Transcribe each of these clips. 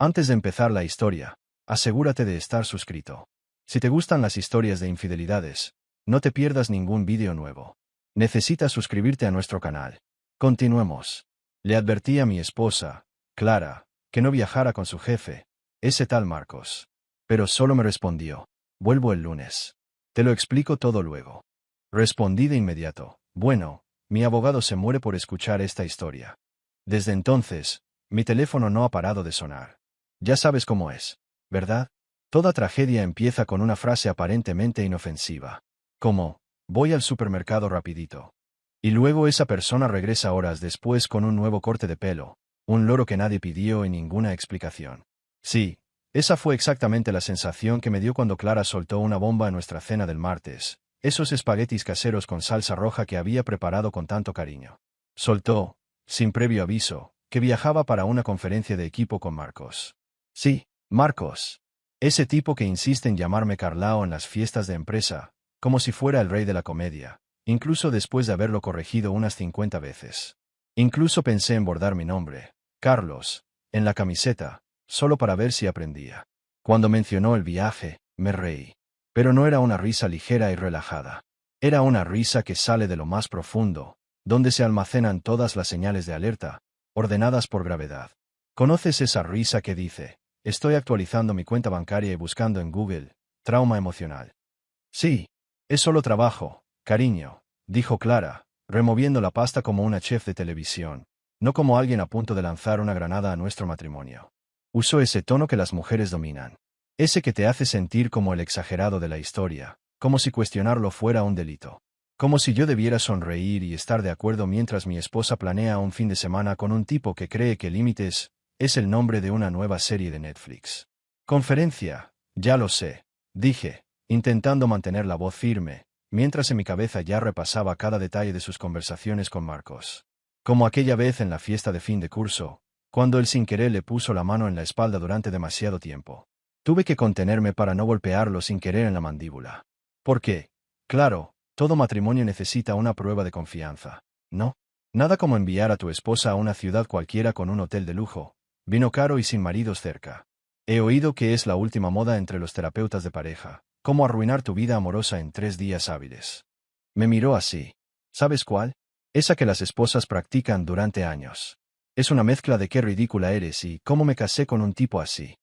Antes de empezar la historia, asegúrate de estar suscrito. Si te gustan las historias de infidelidades, no te pierdas ningún vídeo nuevo. Necesitas suscribirte a nuestro canal. Continuemos. Le advertí a mi esposa, Clara, que no viajara con su jefe, ese tal Marcos. Pero solo me respondió, vuelvo el lunes. Te lo explico todo luego. Respondí de inmediato, bueno, mi abogado se muere por escuchar esta historia. Desde entonces, mi teléfono no ha parado de sonar. Ya sabes cómo es, ¿verdad? Toda tragedia empieza con una frase aparentemente inofensiva. Como, voy al supermercado rapidito. Y luego esa persona regresa horas después con un nuevo corte de pelo, un loro que nadie pidió y ninguna explicación. Sí, esa fue exactamente la sensación que me dio cuando Clara soltó una bomba en nuestra cena del martes, esos espaguetis caseros con salsa roja que había preparado con tanto cariño. Soltó, sin previo aviso, que viajaba para una conferencia de equipo con Marcos. Sí, Marcos. Ese tipo que insiste en llamarme Carlao en las fiestas de empresa, como si fuera el rey de la comedia, incluso después de haberlo corregido unas 50 veces. Incluso pensé en bordar mi nombre, Carlos, en la camiseta, solo para ver si aprendía. Cuando mencionó el viaje, me reí. Pero no era una risa ligera y relajada. Era una risa que sale de lo más profundo, donde se almacenan todas las señales de alerta, ordenadas por gravedad. ¿Conoces esa risa que dice, estoy actualizando mi cuenta bancaria y buscando en Google, trauma emocional? Sí, es solo trabajo, cariño, dijo Clara, removiendo la pasta como una chef de televisión, no como alguien a punto de lanzar una granada a nuestro matrimonio. Usó ese tono que las mujeres dominan. Ese que te hace sentir como el exagerado de la historia, como si cuestionarlo fuera un delito. Como si yo debiera sonreír y estar de acuerdo mientras mi esposa planea un fin de semana con un tipo que cree que Límites es el nombre de una nueva serie de Netflix. Conferencia, ya lo sé, dije, intentando mantener la voz firme, mientras en mi cabeza ya repasaba cada detalle de sus conversaciones con Marcos. Como aquella vez en la fiesta de fin de curso, cuando él sin querer le puso la mano en la espalda durante demasiado tiempo. Tuve que contenerme para no golpearlo sin querer en la mandíbula. Porque, claro, todo matrimonio necesita una prueba de confianza, ¿no? Nada como enviar a tu esposa a una ciudad cualquiera con un hotel de lujo, vino caro y sin maridos cerca. He oído que es la última moda entre los terapeutas de pareja, cómo arruinar tu vida amorosa en 3 días hábiles. Me miró así. ¿Sabes cuál? Esa que las esposas practican durante años. Es una mezcla de qué ridícula eres y cómo me casé con un tipo así.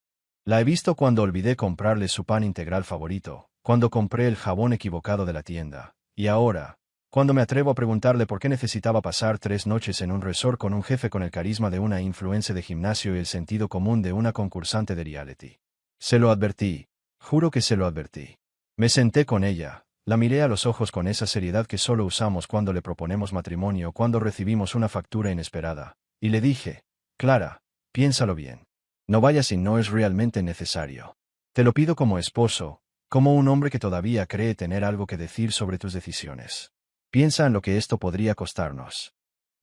La he visto cuando olvidé comprarle su pan integral favorito, cuando compré el jabón equivocado de la tienda, y ahora, cuando me atrevo a preguntarle por qué necesitaba pasar 3 noches en un resort con un jefe con el carisma de una influencer de gimnasio y el sentido común de una concursante de reality. Se lo advertí, juro que se lo advertí. Me senté con ella, la miré a los ojos con esa seriedad que solo usamos cuando le proponemos matrimonio o cuando recibimos una factura inesperada, y le dije, Clara, piénsalo bien. No vayas si no es realmente necesario. Te lo pido como esposo, como un hombre que todavía cree tener algo que decir sobre tus decisiones. Piensa en lo que esto podría costarnos.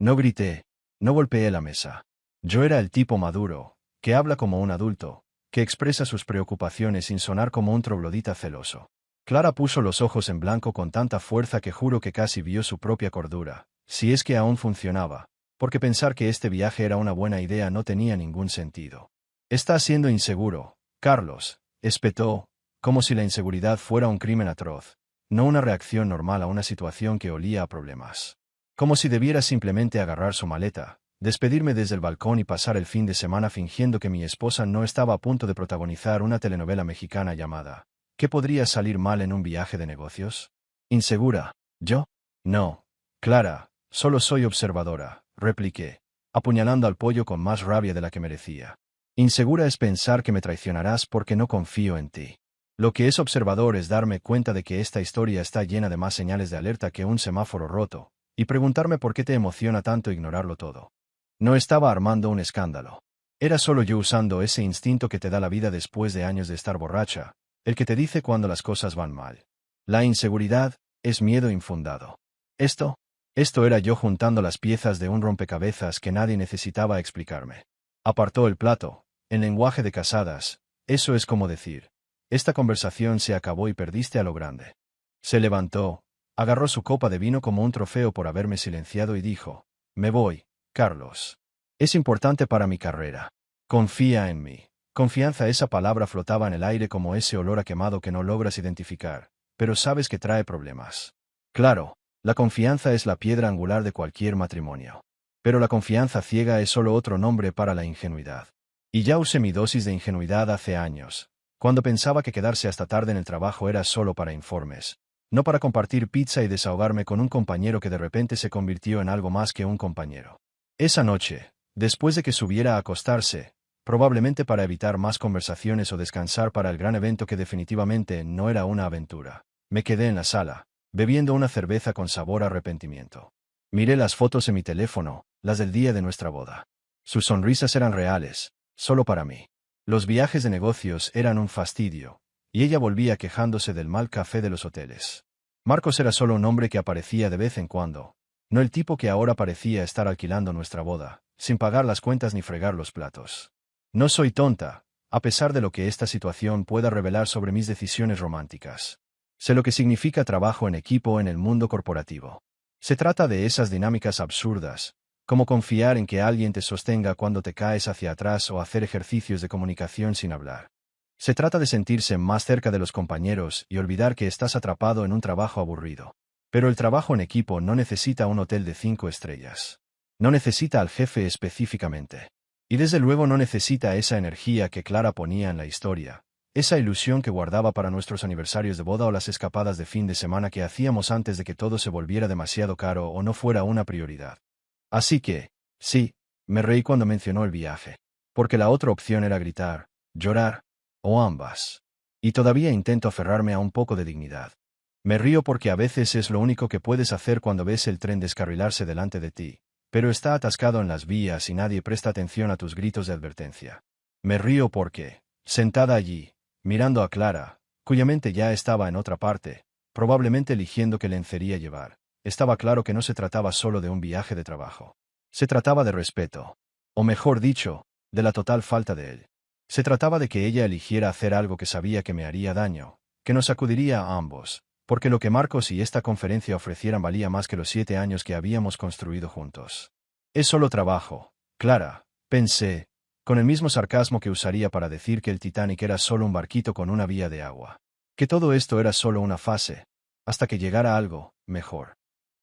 No grité, no golpeé la mesa. Yo era el tipo maduro, que habla como un adulto, que expresa sus preocupaciones sin sonar como un troglodita celoso. Clara puso los ojos en blanco con tanta fuerza que juro que casi vio su propia cordura, si es que aún funcionaba, porque pensar que este viaje era una buena idea no tenía ningún sentido. Estás siendo inseguro, Carlos, espetó, como si la inseguridad fuera un crimen atroz, no una reacción normal a una situación que olía a problemas. Como si debiera simplemente agarrar su maleta, despedirme desde el balcón y pasar el fin de semana fingiendo que mi esposa no estaba a punto de protagonizar una telenovela mexicana llamada ¿Qué podría salir mal en un viaje de negocios? ¿Insegura? ¿Yo? No. Clara, solo soy observadora, repliqué, apuñalando al pollo con más rabia de la que merecía. Insegura es pensar que me traicionarás porque no confío en ti. Lo que es observador es darme cuenta de que esta historia está llena de más señales de alerta que un semáforo roto, y preguntarme por qué te emociona tanto ignorarlo todo. No estaba armando un escándalo. Era solo yo usando ese instinto que te da la vida después de años de estar borracha, el que te dice cuando las cosas van mal. La inseguridad es miedo infundado. Esto era yo juntando las piezas de un rompecabezas que nadie necesitaba explicarme. Apartó el plato. En lenguaje de casadas, eso es como decir, esta conversación se acabó y perdiste a lo grande. Se levantó, agarró su copa de vino como un trofeo por haberme silenciado y dijo, me voy, Carlos. Es importante para mi carrera. Confía en mí. Confianza, esa palabra flotaba en el aire como ese olor a quemado que no logras identificar, pero sabes que trae problemas. Claro, la confianza es la piedra angular de cualquier matrimonio. Pero la confianza ciega es solo otro nombre para la ingenuidad. Y ya usé mi dosis de ingenuidad hace años, cuando pensaba que quedarse hasta tarde en el trabajo era solo para informes, no para compartir pizza y desahogarme con un compañero que de repente se convirtió en algo más que un compañero. Esa noche, después de que subiera a acostarse, probablemente para evitar más conversaciones o descansar para el gran evento que definitivamente no era una aventura, me quedé en la sala, bebiendo una cerveza con sabor a arrepentimiento. Miré las fotos en mi teléfono, las del día de nuestra boda. Sus sonrisas eran reales, solo para mí. Los viajes de negocios eran un fastidio, y ella volvía quejándose del mal café de los hoteles. Marcos era solo un hombre que aparecía de vez en cuando, no el tipo que ahora parecía estar alquilando nuestra boda, sin pagar las cuentas ni fregar los platos. No soy tonta, a pesar de lo que esta situación pueda revelar sobre mis decisiones románticas. Sé lo que significa trabajo en equipo en el mundo corporativo. Se trata de esas dinámicas absurdas, como confiar en que alguien te sostenga cuando te caes hacia atrás o hacer ejercicios de comunicación sin hablar. Se trata de sentirse más cerca de los compañeros y olvidar que estás atrapado en un trabajo aburrido. Pero el trabajo en equipo no necesita un hotel de 5 estrellas. No necesita al jefe específicamente. Y desde luego no necesita esa energía que Clara ponía en la historia, esa ilusión que guardaba para nuestros aniversarios de boda o las escapadas de fin de semana que hacíamos antes de que todo se volviera demasiado caro o no fuera una prioridad. Así que, sí, me reí cuando mencionó el viaje. Porque la otra opción era gritar, llorar, o ambas. Y todavía intento aferrarme a un poco de dignidad. Me río porque a veces es lo único que puedes hacer cuando ves el tren descarrilarse delante de ti, pero está atascado en las vías y nadie presta atención a tus gritos de advertencia. Me río porque, sentada allí, mirando a Clara, cuya mente ya estaba en otra parte, probablemente eligiendo qué lencería llevar, estaba claro que no se trataba solo de un viaje de trabajo. Se trataba de respeto. O mejor dicho, de la total falta de él. Se trataba de que ella eligiera hacer algo que sabía que me haría daño, que nos sacudiría a ambos, porque lo que Marcos y esta conferencia ofrecieran valía más que los 7 años que habíamos construido juntos. Es solo trabajo, Clara, pensé, con el mismo sarcasmo que usaría para decir que el Titanic era solo un barquito con una vía de agua. Que todo esto era solo una fase, hasta que llegara algo mejor.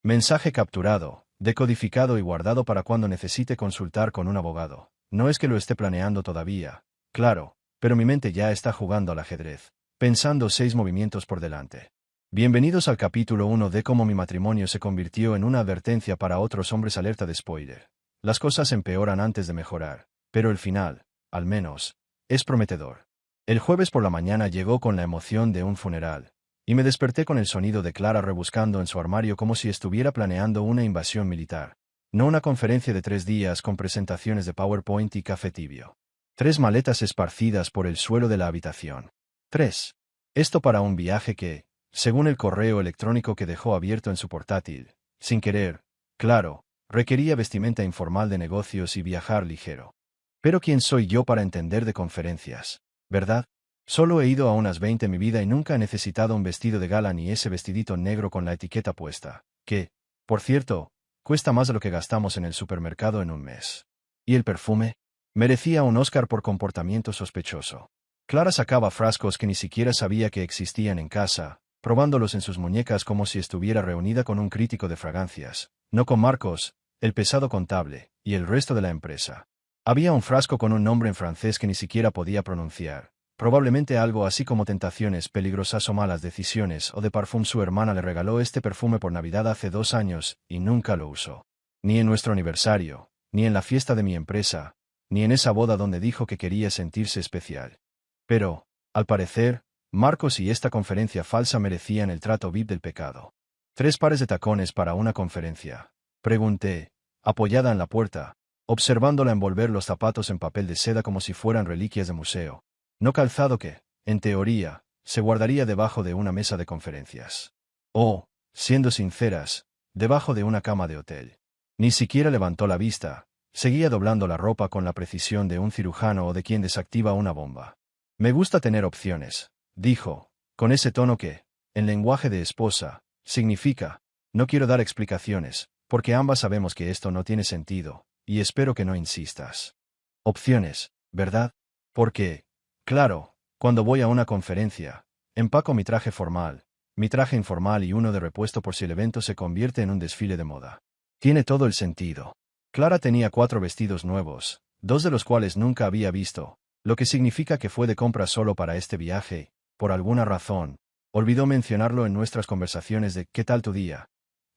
Mensaje capturado, decodificado y guardado para cuando necesite consultar con un abogado. No es que lo esté planeando todavía, claro, pero mi mente ya está jugando al ajedrez, pensando 6 movimientos por delante. Bienvenidos al capítulo 1 de cómo mi matrimonio se convirtió en una advertencia para otros hombres. Alerta de spoiler. Las cosas empeoran antes de mejorar, pero el final, al menos, es prometedor. El jueves por la mañana llegó con la emoción de un funeral, y me desperté con el sonido de Clara rebuscando en su armario como si estuviera planeando una invasión militar. No una conferencia de 3 días con presentaciones de PowerPoint y café tibio. 3 maletas esparcidas por el suelo de la habitación. 3. Esto para un viaje que, según el correo electrónico que dejó abierto en su portátil, sin querer, claro, requería vestimenta informal de negocios y viajar ligero. Pero ¿quién soy yo para entender de conferencias, verdad? Solo he ido a unas 20 en mi vida y nunca he necesitado un vestido de gala ni ese vestidito negro con la etiqueta puesta, que, por cierto, cuesta más de lo que gastamos en el supermercado en un mes. ¿Y el perfume? Merecía un Oscar por comportamiento sospechoso. Clara sacaba frascos que ni siquiera sabía que existían en casa, probándolos en sus muñecas como si estuviera reunida con un crítico de fragancias, no con Marcos, el pesado contable, y el resto de la empresa. Había un frasco con un nombre en francés que ni siquiera podía pronunciar, probablemente algo así como tentaciones peligrosas o malas decisiones o de parfum. Su hermana le regaló este perfume por Navidad hace 2 años, y nunca lo usó. Ni en nuestro aniversario, ni en la fiesta de mi empresa, ni en esa boda donde dijo que quería sentirse especial. Pero, al parecer, Marcos y esta conferencia falsa merecían el trato VIP del pecado. 3 pares de tacones para una conferencia, pregunté, apoyada en la puerta, observándola envolver los zapatos en papel de seda como si fueran reliquias de museo. No calzado que, en teoría, se guardaría debajo de una mesa de conferencias. O, siendo sinceras, debajo de una cama de hotel. Ni siquiera levantó la vista, seguía doblando la ropa con la precisión de un cirujano o de quien desactiva una bomba. Me gusta tener opciones, dijo, con ese tono que, en lenguaje de esposa, significa, no quiero dar explicaciones, porque ambas sabemos que esto no tiene sentido, y espero que no insistas. Opciones, ¿verdad? Porque, claro, cuando voy a una conferencia, empaco mi traje formal, mi traje informal y uno de repuesto por si el evento se convierte en un desfile de moda. Tiene todo el sentido. Clara tenía 4 vestidos nuevos, 2 de los cuales nunca había visto, lo que significa que fue de compra solo para este viaje, por alguna razón. Olvidó mencionarlo en nuestras conversaciones de ¿qué tal tu día?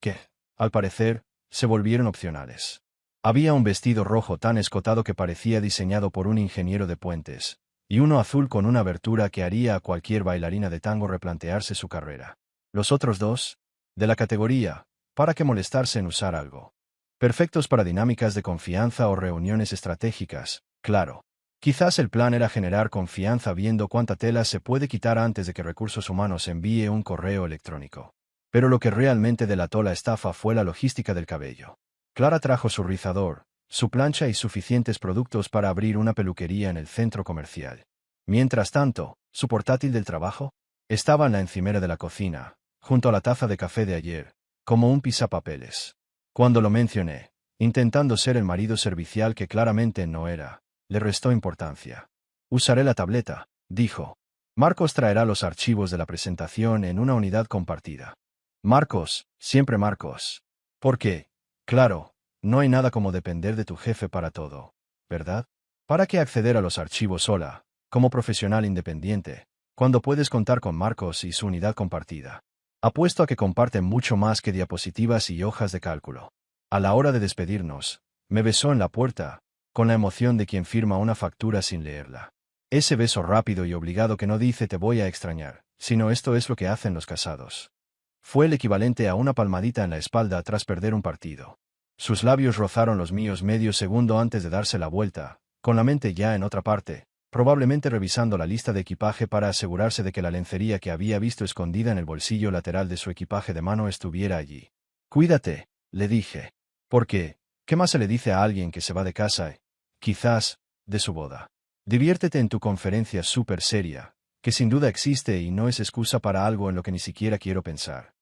Que, al parecer, se volvieron opcionales. Había un vestido rojo tan escotado que parecía diseñado por un ingeniero de puentes, y uno azul con una abertura que haría a cualquier bailarina de tango replantearse su carrera. Los otros dos, de la categoría, ¿para qué molestarse en usar algo? Perfectos para dinámicas de confianza o reuniones estratégicas, claro. Quizás el plan era generar confianza viendo cuánta tela se puede quitar antes de que Recursos Humanos envíe un correo electrónico. Pero lo que realmente delató la estafa fue la logística del cabello. Clara trajo su rizador, su plancha y suficientes productos para abrir una peluquería en el centro comercial. Mientras tanto, su portátil del trabajo estaba en la encimera de la cocina, junto a la taza de café de ayer, como un pisapapeles. Cuando lo mencioné, intentando ser el marido servicial que claramente no era, le restó importancia. Usaré la tableta, dijo. Marcos traerá los archivos de la presentación en una unidad compartida. Marcos, siempre Marcos. Porque, claro, no hay nada como depender de tu jefe para todo, ¿verdad? ¿Para qué acceder a los archivos sola, como profesional independiente, cuando puedes contar con Marcos y su unidad compartida? Apuesto a que comparten mucho más que diapositivas y hojas de cálculo. A la hora de despedirnos, me besó en la puerta, con la emoción de quien firma una factura sin leerla. Ese beso rápido y obligado que no dice te voy a extrañar, sino esto es lo que hacen los casados. Fue el equivalente a una palmadita en la espalda tras perder un partido. Sus labios rozaron los míos medio segundo antes de darse la vuelta, con la mente ya en otra parte, probablemente revisando la lista de equipaje para asegurarse de que la lencería que había visto escondida en el bolsillo lateral de su equipaje de mano estuviera allí. Cuídate, le dije. Porque, ¿qué más se le dice a alguien que se va de casa? Quizás, de su boda. Diviértete en tu conferencia súper seria, que sin duda existe y no es excusa para algo en lo que ni siquiera quiero pensar.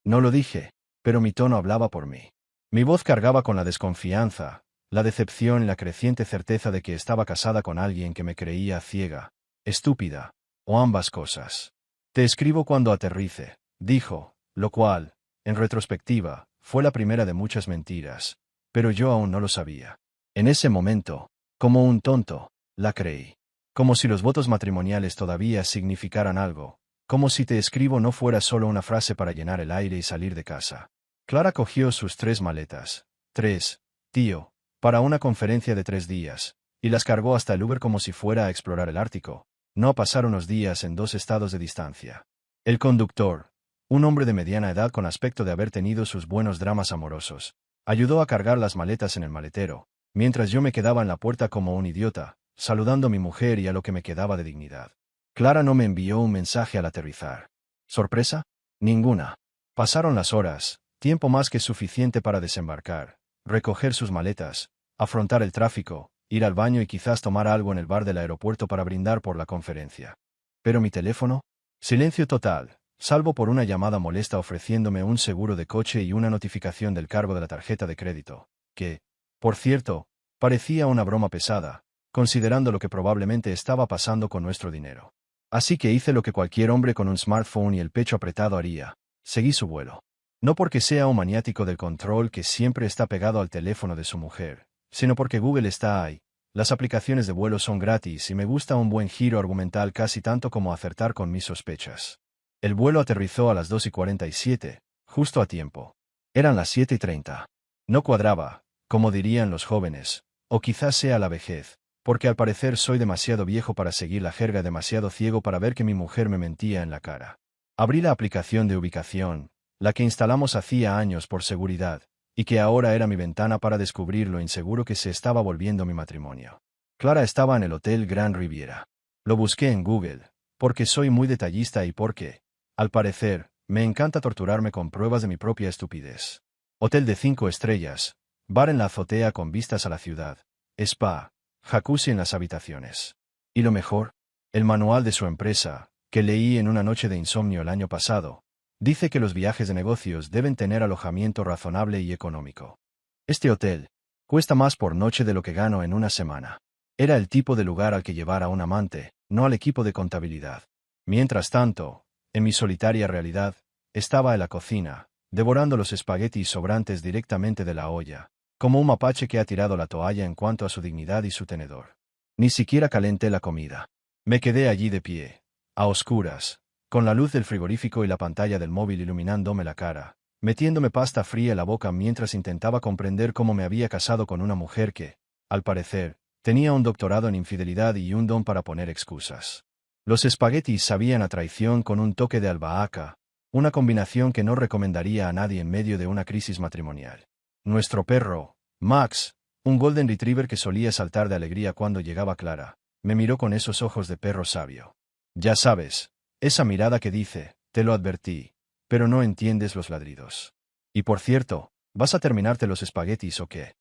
No lo dije, pero mi tono hablaba por mí. Mi voz cargaba con la desconfianza, la decepción y la creciente certeza de que estaba casada con alguien que me creía ciega, estúpida, o ambas cosas. Te escribo cuando aterrice, dijo, lo cual, en retrospectiva, fue la primera de muchas mentiras, pero yo aún no lo sabía. En ese momento, como un tonto, la creí. Como si los votos matrimoniales todavía significaran algo, como si te escribo no fuera solo una frase para llenar el aire y salir de casa. Clara cogió sus 3 maletas. 3, tío, para una conferencia de 3 días, y las cargó hasta el Uber como si fuera a explorar el Ártico, no a pasar unos días en 2 estados de distancia. El conductor, un hombre de mediana edad con aspecto de haber tenido sus buenos dramas amorosos, ayudó a cargar las maletas en el maletero, mientras yo me quedaba en la puerta como un idiota, saludando a mi mujer y a lo que me quedaba de dignidad. Clara no me envió un mensaje al aterrizar. ¿Sorpresa? Ninguna. Pasaron las horas, tiempo más que suficiente para desembarcar, recoger sus maletas, afrontar el tráfico, ir al baño y quizás tomar algo en el bar del aeropuerto para brindar por la conferencia. ¿Pero mi teléfono? Silencio total, salvo por una llamada molesta ofreciéndome un seguro de coche y una notificación del cargo de la tarjeta de crédito, que, por cierto, parecía una broma pesada, considerando lo que probablemente estaba pasando con nuestro dinero. Así que hice lo que cualquier hombre con un smartphone y el pecho apretado haría. Seguí su vuelo. No porque sea un maniático del control que siempre está pegado al teléfono de su mujer, sino porque Google está ahí. Las aplicaciones de vuelo son gratis y me gusta un buen giro argumental casi tanto como acertar con mis sospechas. El vuelo aterrizó a las 2:47, justo a tiempo. Eran las 7:30. No cuadraba, como dirían los jóvenes, o quizás sea la vejez, porque al parecer soy demasiado viejo para seguir la jerga, demasiado ciego para ver que mi mujer me mentía en la cara. Abrí la aplicación de ubicación, la que instalamos hacía años por seguridad, y que ahora era mi ventana para descubrir lo inseguro que se estaba volviendo mi matrimonio. Clara estaba en el Hotel Grand Riviera. Lo busqué en Google, porque soy muy detallista y porque, al parecer, me encanta torturarme con pruebas de mi propia estupidez. Hotel de 5 estrellas, bar en la azotea con vistas a la ciudad, spa, jacuzzi en las habitaciones. Y lo mejor, el manual de su empresa, que leí en una noche de insomnio el año pasado, dice que los viajes de negocios deben tener alojamiento razonable y económico. Este hotel cuesta más por noche de lo que gano en una semana. Era el tipo de lugar al que llevar a un amante, no al equipo de contabilidad. Mientras tanto, en mi solitaria realidad, estaba en la cocina, devorando los espaguetis sobrantes directamente de la olla, como un mapache que ha tirado la toalla en cuanto a su dignidad y su tenedor. Ni siquiera calenté la comida. Me quedé allí de pie, a oscuras, con la luz del frigorífico y la pantalla del móvil iluminándome la cara, metiéndome pasta fría en la boca mientras intentaba comprender cómo me había casado con una mujer que, al parecer, tenía un doctorado en infidelidad y un don para poner excusas. Los espaguetis sabían a traición con un toque de albahaca, una combinación que no recomendaría a nadie en medio de una crisis matrimonial. Nuestro perro, Max, un golden retriever que solía saltar de alegría cuando llegaba Clara, me miró con esos ojos de perro sabio. Ya sabes, esa mirada que dice, te lo advertí, pero no entiendes los ladridos. Y por cierto, ¿vas a terminarte los espaguetis o qué?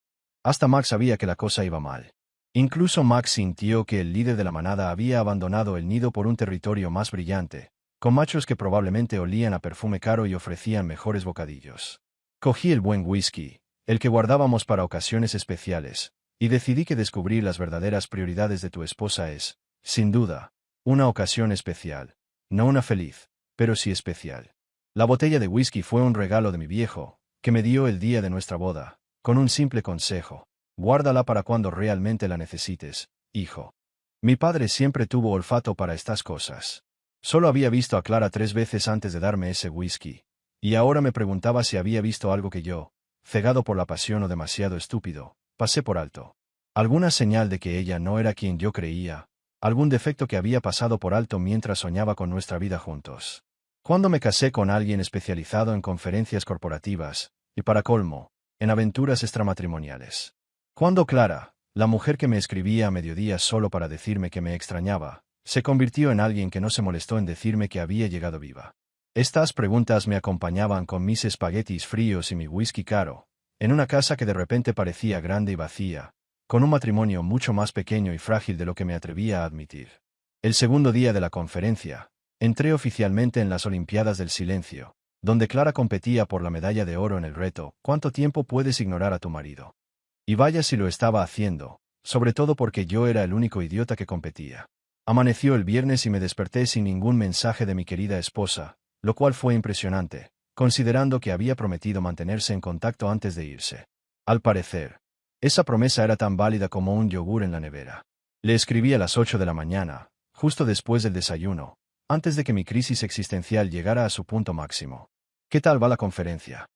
Hasta Max sabía que la cosa iba mal. Incluso Max sintió que el líder de la manada había abandonado el nido por un territorio más brillante, con machos que probablemente olían a perfume caro y ofrecían mejores bocadillos. Cogí el buen whisky, el que guardábamos para ocasiones especiales, y decidí que descubrir las verdaderas prioridades de tu esposa es, sin duda, una ocasión especial. No una feliz, pero sí especial. La botella de whisky fue un regalo de mi viejo, que me dio el día de nuestra boda, con un simple consejo: guárdala para cuando realmente la necesites, hijo. Mi padre siempre tuvo olfato para estas cosas. Solo había visto a Clara 3 veces antes de darme ese whisky, y ahora me preguntaba si había visto algo que yo, cegado por la pasión o demasiado estúpido, pasé por alto. Alguna señal de que ella no era quien yo creía, algún defecto que había pasado por alto mientras soñaba con nuestra vida juntos. Cuando me casé con alguien especializado en conferencias corporativas, y para colmo, en aventuras extramatrimoniales. Cuando Clara, la mujer que me escribía a mediodía solo para decirme que me extrañaba, se convirtió en alguien que no se molestó en decirme que había llegado viva. Estas preguntas me acompañaban con mis espaguetis fríos y mi whisky caro, en una casa que de repente parecía grande y vacía, con un matrimonio mucho más pequeño y frágil de lo que me atrevía a admitir. El segundo día de la conferencia, entré oficialmente en las Olimpiadas del Silencio, donde Clara competía por la medalla de oro en el reto ¿Cuánto tiempo puedes ignorar a tu marido? Y vaya si lo estaba haciendo, sobre todo porque yo era el único idiota que competía. Amaneció el viernes y me desperté sin ningún mensaje de mi querida esposa, lo cual fue impresionante, considerando que había prometido mantenerse en contacto antes de irse. Al parecer, esa promesa era tan válida como un yogur en la nevera. Le escribí a las 8 de la mañana, justo después del desayuno, antes de que mi crisis existencial llegara a su punto máximo. ¿Qué tal va la conferencia?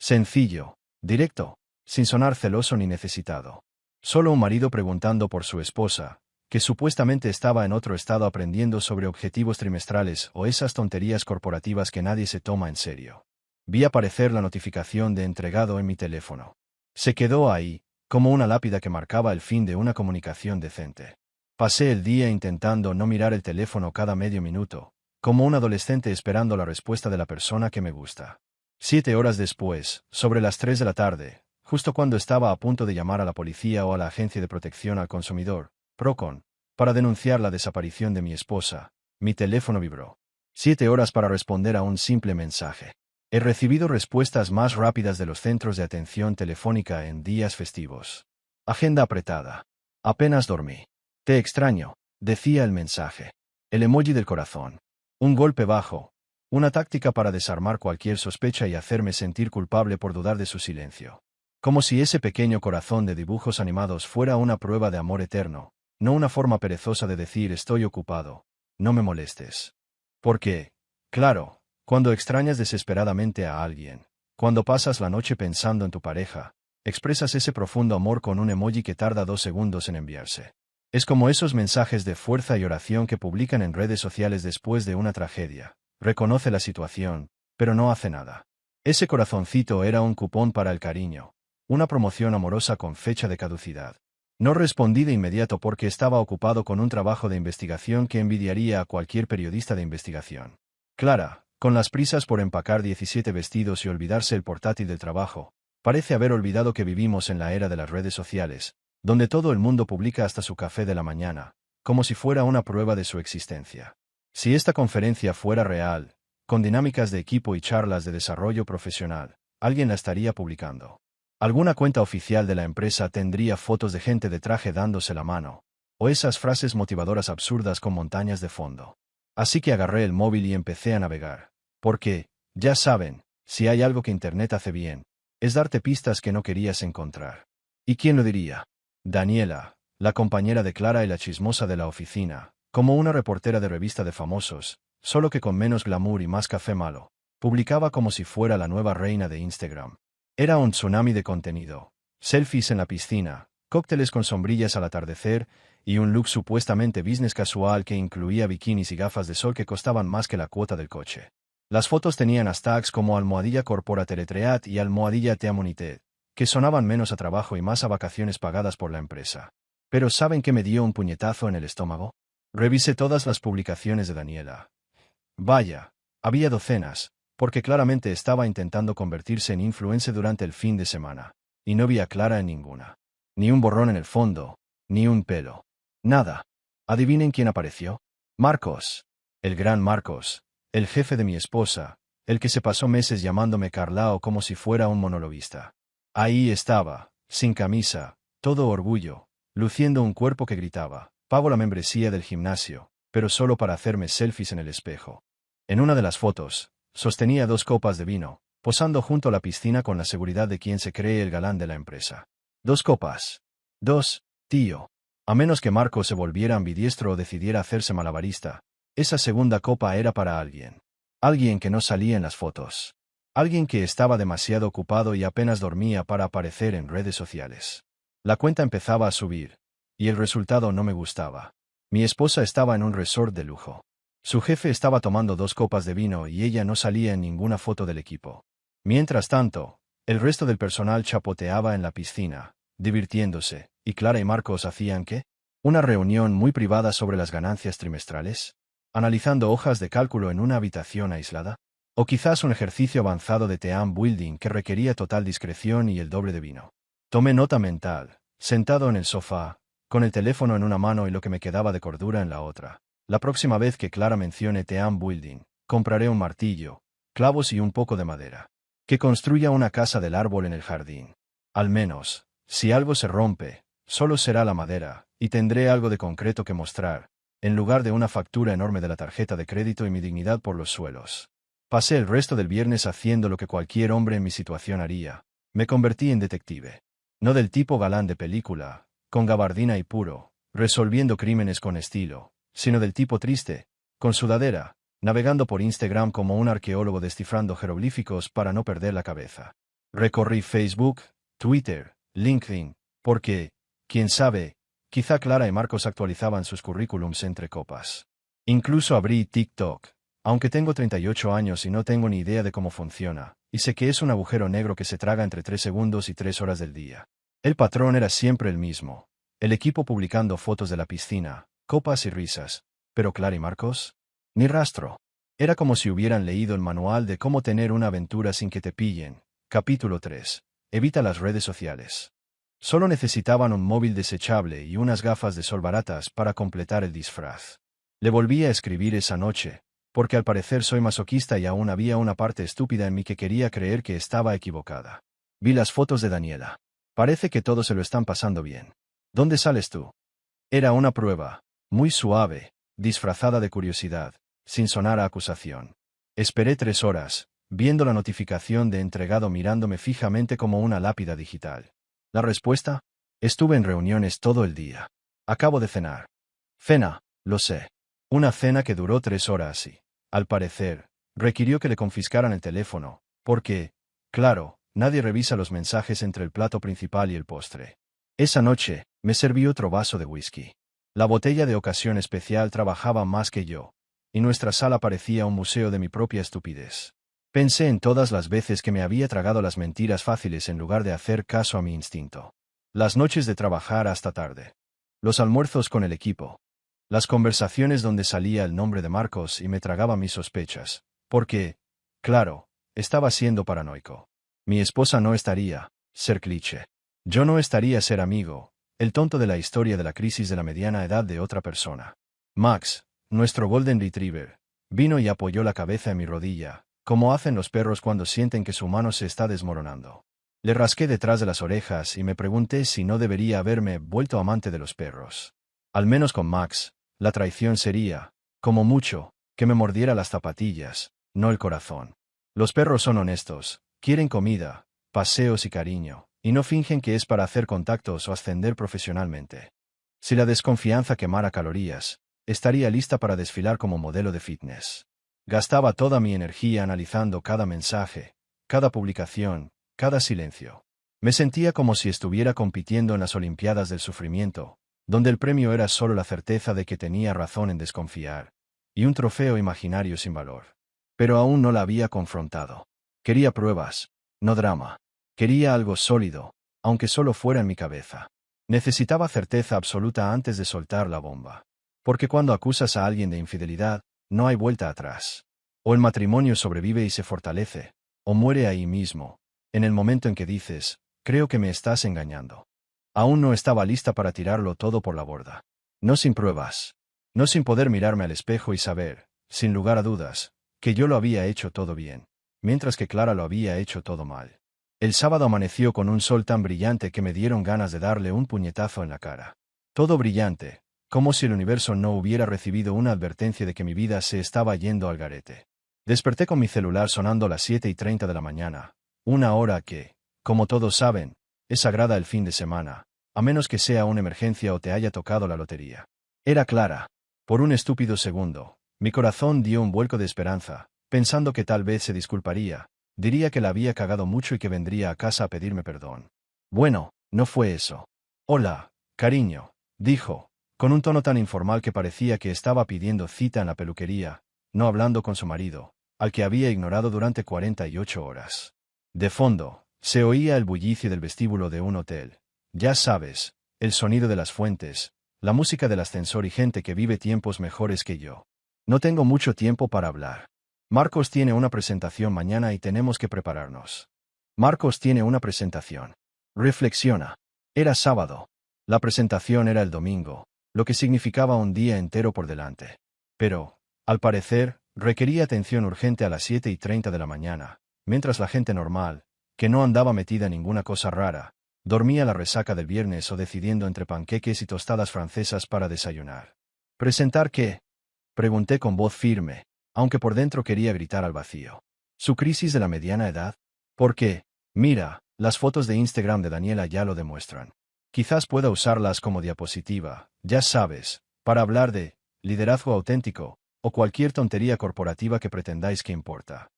Sencillo, directo, sin sonar celoso ni necesitado. Solo un marido preguntando por su esposa, que supuestamente estaba en otro estado aprendiendo sobre objetivos trimestrales o esas tonterías corporativas que nadie se toma en serio. Vi aparecer la notificación de entregado en mi teléfono. Se quedó ahí, como una lápida que marcaba el fin de una comunicación decente. Pasé el día intentando no mirar el teléfono cada medio minuto, como un adolescente esperando la respuesta de la persona que me gusta. 7 horas después, sobre las 3 de la tarde, justo cuando estaba a punto de llamar a la policía o a la Agencia de Protección al Consumidor, Procon, para denunciar la desaparición de mi esposa, mi teléfono vibró. 7 horas para responder a un simple mensaje. He recibido respuestas más rápidas de los centros de atención telefónica en días festivos. Agenda apretada. Apenas dormí. Te extraño, decía el mensaje. El emoji del corazón. Un golpe bajo. Una táctica para desarmar cualquier sospecha y hacerme sentir culpable por dudar de su silencio. Como si ese pequeño corazón de dibujos animados fuera una prueba de amor eterno, no una forma perezosa de decir estoy ocupado, no me molestes. Porque, claro, cuando extrañas desesperadamente a alguien, cuando pasas la noche pensando en tu pareja, expresas ese profundo amor con un emoji que tarda 2 segundos en enviarse. Es como esos mensajes de fuerza y oración que publican en redes sociales después de una tragedia. Reconoce la situación, pero no hace nada. Ese corazoncito era un cupón para el cariño, una promoción amorosa con fecha de caducidad. No respondí de inmediato porque estaba ocupado con un trabajo de investigación que envidiaría a cualquier periodista de investigación. Clara, con las prisas por empacar 17 vestidos y olvidarse el portátil del trabajo, parece haber olvidado que vivimos en la era de las redes sociales, donde todo el mundo publica hasta su café de la mañana, como si fuera una prueba de su existencia. Si esta conferencia fuera real, con dinámicas de equipo y charlas de desarrollo profesional, alguien la estaría publicando. Alguna cuenta oficial de la empresa tendría fotos de gente de traje dándose la mano, o esas frases motivadoras absurdas con montañas de fondo. Así que agarré el móvil y empecé a navegar. Porque, ya saben, si hay algo que Internet hace bien, es darte pistas que no querías encontrar. ¿Y quién lo diría? Daniela, la compañera de Clara y la chismosa de la oficina, como una reportera de revista de famosos, solo que con menos glamour y más café malo. Publicaba como si fuera la nueva reina de Instagram. Era un tsunami de contenido. Selfies en la piscina, cócteles con sombrillas al atardecer, y un look supuestamente business casual que incluía bikinis y gafas de sol que costaban más que la cuota del coche. Las fotos tenían hashtags como almohadilla corporate retreat y almohadilla teamunitet, que sonaban menos a trabajo y más a vacaciones pagadas por la empresa. Pero ¿saben qué me dio un puñetazo en el estómago? Revisé todas las publicaciones de Daniela. Vaya, había docenas, porque claramente estaba intentando convertirse en influencer durante el fin de semana, y no vi a Clara en ninguna. Ni un borrón en el fondo, ni un pelo. Nada. ¿Adivinen quién apareció? Marcos. El gran Marcos, el jefe de mi esposa, el que se pasó meses llamándome Carlao como si fuera un monologuista. Ahí estaba, sin camisa, todo orgullo, luciendo un cuerpo que gritaba, pago la membresía del gimnasio, pero solo para hacerme selfies en el espejo. En una de las fotos, sostenía 2 copas de vino, posando junto a la piscina con la seguridad de quien se cree el galán de la empresa. 2 copas. 2, tío. A menos que Marcos se volviera ambidiestro o decidiera hacerse malabarista, esa segunda copa era para alguien. Alguien que no salía en las fotos. Alguien que estaba demasiado ocupado y apenas dormía para aparecer en redes sociales. La cuenta empezaba a subir, y el resultado no me gustaba. Mi esposa estaba en un resort de lujo. Su jefe estaba tomando 2 copas de vino y ella no salía en ninguna foto del equipo. Mientras tanto, el resto del personal chapoteaba en la piscina, divirtiéndose, y Clara y Marcos hacían ¿qué? Una reunión muy privada sobre las ganancias trimestrales, analizando hojas de cálculo en una habitación aislada, o quizás un ejercicio avanzado de team building que requería total discreción y el doble de vino. Tomé nota mental, sentado en el sofá, con el teléfono en una mano y lo que me quedaba de cordura en la otra. La próxima vez que Clara mencione team building, compraré un martillo, clavos y un poco de madera. Que construya una casa del árbol en el jardín. Al menos, si algo se rompe, solo será la madera, y tendré algo de concreto que mostrar, en lugar de una factura enorme de la tarjeta de crédito y mi dignidad por los suelos. Pasé el resto del viernes haciendo lo que cualquier hombre en mi situación haría. Me convertí en detective. No del tipo galán de película, con gabardina y puro, resolviendo crímenes con estilo, sino del tipo triste, con sudadera, navegando por Instagram como un arqueólogo descifrando jeroglíficos para no perder la cabeza. Recorrí Facebook, Twitter, LinkedIn, porque, quién sabe, quizá Clara y Marcos actualizaban sus currículums entre copas. Incluso abrí TikTok, aunque tengo 38 años y no tengo ni idea de cómo funciona, y sé que es un agujero negro que se traga entre 3 segundos y 3 horas del día. El patrón era siempre el mismo. El equipo publicando fotos de la piscina, copas y risas. Pero Clara y Marcos, ni rastro. Era como si hubieran leído el manual de cómo tener una aventura sin que te pillen. Capítulo 3. Evita las redes sociales. Solo necesitaban un móvil desechable y unas gafas de sol baratas para completar el disfraz. Le volví a escribir esa noche, porque al parecer soy masoquista y aún había una parte estúpida en mí que quería creer que estaba equivocada. Vi las fotos de Daniela. Parece que todos se lo están pasando bien. ¿Dónde sales tú? Era una prueba, muy suave, disfrazada de curiosidad, sin sonar a acusación. Esperé 3 horas, viendo la notificación de entregado mirándome fijamente como una lápida digital. ¿La respuesta? Estuve en reuniones todo el día. Acabo de cenar. Cena, lo sé. Una cena que duró 3 horas y, al parecer, requirió que le confiscaran el teléfono, porque, claro, nadie revisa los mensajes entre el plato principal y el postre. Esa noche, me serví otro vaso de whisky. La botella de ocasión especial trabajaba más que yo, y nuestra sala parecía un museo de mi propia estupidez. Pensé en todas las veces que me había tragado las mentiras fáciles en lugar de hacer caso a mi instinto. Las noches de trabajar hasta tarde. Los almuerzos con el equipo. Las conversaciones donde salía el nombre de Marcos y me tragaba mis sospechas. Porque, claro, estaba siendo paranoico. Mi esposa no estaría, ser cliché. Yo no estaría ser amigo, el tonto de la historia de la crisis de la mediana edad de otra persona. Max, nuestro Golden Retriever, vino y apoyó la cabeza en mi rodilla, como hacen los perros cuando sienten que su mano se está desmoronando. Le rasqué detrás de las orejas y me pregunté si no debería haberme vuelto amante de los perros. Al menos con Max, la traición sería, como mucho, que me mordiera las zapatillas, no el corazón. Los perros son honestos, quieren comida, paseos y cariño, y no fingen que es para hacer contactos o ascender profesionalmente. Si la desconfianza quemara calorías, estaría lista para desfilar como modelo de fitness. Gastaba toda mi energía analizando cada mensaje, cada publicación, cada silencio. Me sentía como si estuviera compitiendo en las Olimpiadas del Sufrimiento, donde el premio era solo la certeza de que tenía razón en desconfiar, y un trofeo imaginario sin valor. Pero aún no la había confrontado. Quería pruebas, no drama. Quería algo sólido, aunque solo fuera en mi cabeza. Necesitaba certeza absoluta antes de soltar la bomba. Porque cuando acusas a alguien de infidelidad, no hay vuelta atrás. O el matrimonio sobrevive y se fortalece, o muere ahí mismo, en el momento en que dices, creo que me estás engañando. Aún no estaba lista para tirarlo todo por la borda. No sin pruebas. No sin poder mirarme al espejo y saber, sin lugar a dudas, que yo lo había hecho todo bien, mientras que Clara lo había hecho todo mal. El sábado amaneció con un sol tan brillante que me dieron ganas de darle un puñetazo en la cara. Todo brillante, como si el universo no hubiera recibido una advertencia de que mi vida se estaba yendo al garete. Desperté con mi celular sonando a las 7:30 de la mañana, una hora que, como todos saben, es sagrada el fin de semana, a menos que sea una emergencia o te haya tocado la lotería. Era Clara. Por un estúpido segundo, mi corazón dio un vuelco de esperanza, pensando que tal vez se disculparía, diría que la había cagado mucho y que vendría a casa a pedirme perdón. Bueno, no fue eso. Hola, cariño, dijo, con un tono tan informal que parecía que estaba pidiendo cita en la peluquería, no hablando con su marido, al que había ignorado durante 48 horas. De fondo, se oía el bullicio del vestíbulo de un hotel. Ya sabes, el sonido de las fuentes, la música del ascensor y gente que vive tiempos mejores que yo. No tengo mucho tiempo para hablar. Marcos tiene una presentación mañana y tenemos que prepararnos. Marcos tiene una presentación. Reflexiona. Era sábado. La presentación era el domingo, lo que significaba un día entero por delante. Pero, al parecer, requería atención urgente a las 7:30 de la mañana, mientras la gente normal, que no andaba metida en ninguna cosa rara, dormía la resaca del viernes o decidiendo entre panqueques y tostadas francesas para desayunar. ¿Presentar qué? Pregunté con voz firme, aunque por dentro quería gritar al vacío. ¿Su crisis de la mediana edad? ¿Por qué? Mira, las fotos de Instagram de Daniela ya lo demuestran. Quizás pueda usarlas como diapositiva, ya sabes, para hablar de liderazgo auténtico, o cualquier tontería corporativa que pretendáis que importa.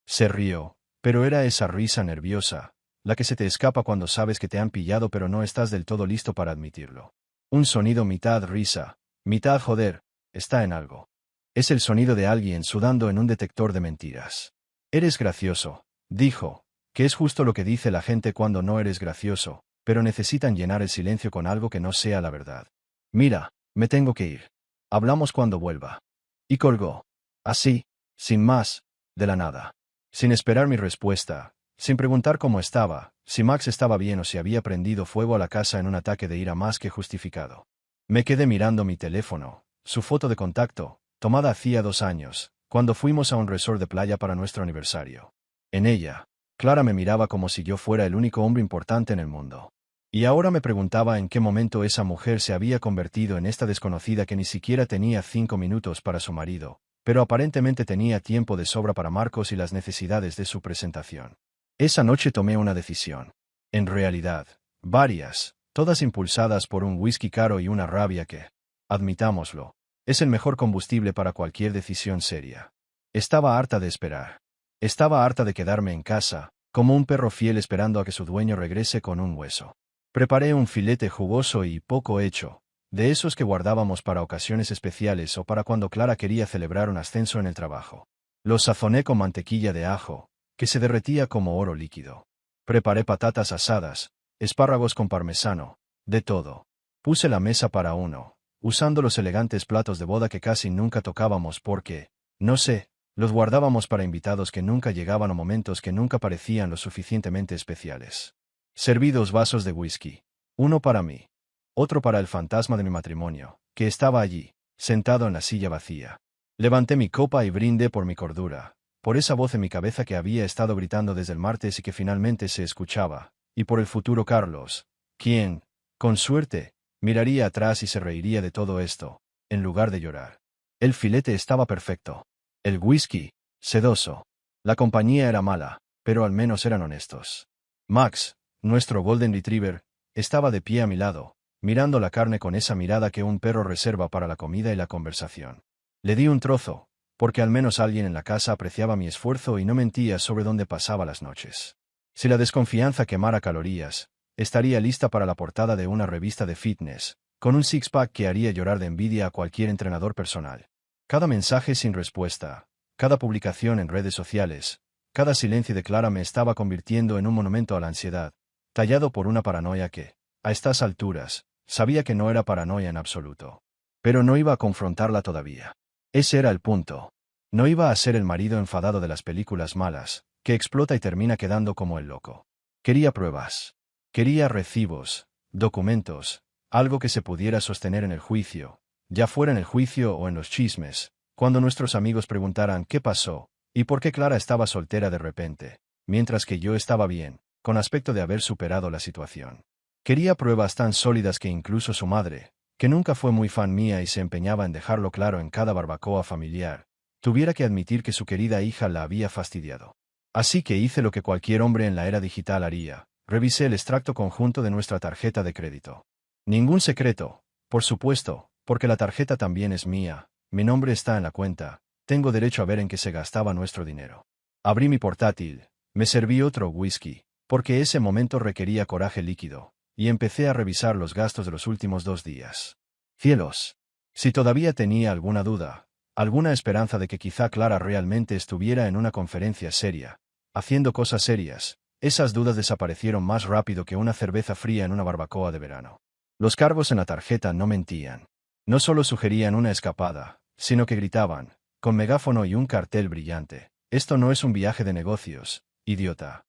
Se rió, pero era esa risa nerviosa, la que se te escapa cuando sabes que te han pillado pero no estás del todo listo para admitirlo. Un sonido mitad risa, mitad joder, está en algo. Es el sonido de alguien sudando en un detector de mentiras. Eres gracioso, dijo, que es justo lo que dice la gente cuando no eres gracioso, pero necesitan llenar el silencio con algo que no sea la verdad. Mira, me tengo que ir. Hablamos cuando vuelva. Y colgó. Así, sin más, de la nada. Sin esperar mi respuesta, sin preguntar cómo estaba, si Max estaba bien o si había prendido fuego a la casa en un ataque de ira más que justificado. Me quedé mirando mi teléfono, su foto de contacto, tomada hacía 2 años, cuando fuimos a un resort de playa para nuestro aniversario. En ella, Clara me miraba como si yo fuera el único hombre importante en el mundo. Y ahora me preguntaba en qué momento esa mujer se había convertido en esta desconocida que ni siquiera tenía 5 minutos para su marido, pero aparentemente tenía tiempo de sobra para Marcos y las necesidades de su presentación. Esa noche tomé una decisión. En realidad, varias, todas impulsadas por un whisky caro y una rabia que, admitámoslo, es el mejor combustible para cualquier decisión seria. Estaba harta de esperar. Estaba harta de quedarme en casa, como un perro fiel esperando a que su dueño regrese con un hueso. Preparé un filete jugoso y poco hecho, de esos que guardábamos para ocasiones especiales o para cuando Clara quería celebrar un ascenso en el trabajo. Los sazoné con mantequilla de ajo, que se derretía como oro líquido. Preparé patatas asadas, espárragos con parmesano, de todo. Puse la mesa para uno, usando los elegantes platos de boda que casi nunca tocábamos porque, no sé, los guardábamos para invitados que nunca llegaban o momentos que nunca parecían lo suficientemente especiales. Serví 2 vasos de whisky, uno para mí, otro para el fantasma de mi matrimonio, que estaba allí, sentado en la silla vacía. Levanté mi copa y brindé por mi cordura, por esa voz en mi cabeza que había estado gritando desde el martes y que finalmente se escuchaba, y por el futuro Carlos, quien, con suerte, Miraría atrás y se reiría de todo esto, en lugar de llorar. El filete estaba perfecto. El whisky, sedoso. La compañía era mala, pero al menos eran honestos. Max, nuestro Golden Retriever, estaba de pie a mi lado, mirando la carne con esa mirada que un perro reserva para la comida y la conversación. Le di un trozo, porque al menos alguien en la casa apreciaba mi esfuerzo y no mentía sobre dónde pasaba las noches. Si la desconfianza quemara calorías, estaría lista para la portada de una revista de fitness, con un six-pack que haría llorar de envidia a cualquier entrenador personal. Cada mensaje sin respuesta, cada publicación en redes sociales, cada silencio de Clara me estaba convirtiendo en un monumento a la ansiedad, tallado por una paranoia que, a estas alturas, sabía que no era paranoia en absoluto. Pero no iba a confrontarla todavía. Ese era el punto. No iba a ser el marido enfadado de las películas malas, que explota y termina quedando como el loco. Quería pruebas. Quería recibos, documentos, algo que se pudiera sostener en el juicio, ya fuera en el juicio o en los chismes, cuando nuestros amigos preguntaran qué pasó, y por qué Clara estaba soltera de repente, mientras que yo estaba bien, con aspecto de haber superado la situación. Quería pruebas tan sólidas que incluso su madre, que nunca fue muy fan mía y se empeñaba en dejarlo claro en cada barbacoa familiar, tuviera que admitir que su querida hija la había fastidiado. Así que hice lo que cualquier hombre en la era digital haría, revisé el extracto conjunto de nuestra tarjeta de crédito. Ningún secreto, por supuesto, porque la tarjeta también es mía, mi nombre está en la cuenta, tengo derecho a ver en qué se gastaba nuestro dinero. Abrí mi portátil, me serví otro whisky, porque ese momento requería coraje líquido, y empecé a revisar los gastos de los últimos 2 días. Cielos. Si todavía tenía alguna duda, alguna esperanza de que quizá Clara realmente estuviera en una conferencia seria, haciendo cosas serias, esas dudas desaparecieron más rápido que una cerveza fría en una barbacoa de verano. Los cargos en la tarjeta no mentían. No solo sugerían una escapada, sino que gritaban, con megáfono y un cartel brillante: esto no es un viaje de negocios, idiota.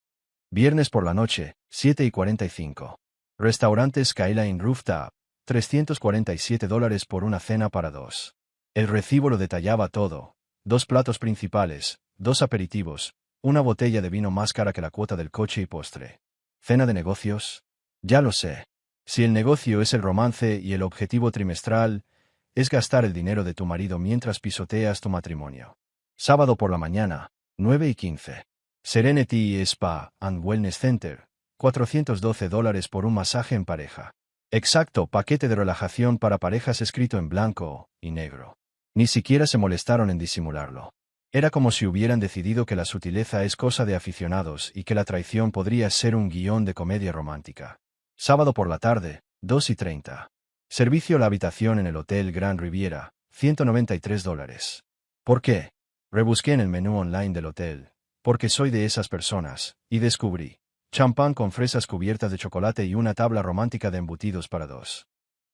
Viernes por la noche, 7:45. Restaurante Skyline Rooftop, $347 por una cena para 2. El recibo lo detallaba todo: 2 platos principales, 2 aperitivos, una botella de vino más cara que la cuota del coche y postre. ¿Cena de negocios? Ya lo sé. Si el negocio es el romance y el objetivo trimestral es gastar el dinero de tu marido mientras pisoteas tu matrimonio. Sábado por la mañana, 9:15. Serenity Spa and Wellness Center, $412 por un masaje en pareja. Exacto, paquete de relajación para parejas escrito en blanco y negro. Ni siquiera se molestaron en disimularlo. Era como si hubieran decidido que la sutileza es cosa de aficionados y que la traición podría ser un guión de comedia romántica. Sábado por la tarde, 2:30. Servicio a la habitación en el Hotel Grand Riviera, $193. ¿Por qué? Rebusqué en el menú online del hotel, porque soy de esas personas, y descubrí champán con fresas cubiertas de chocolate y una tabla romántica de embutidos para 2.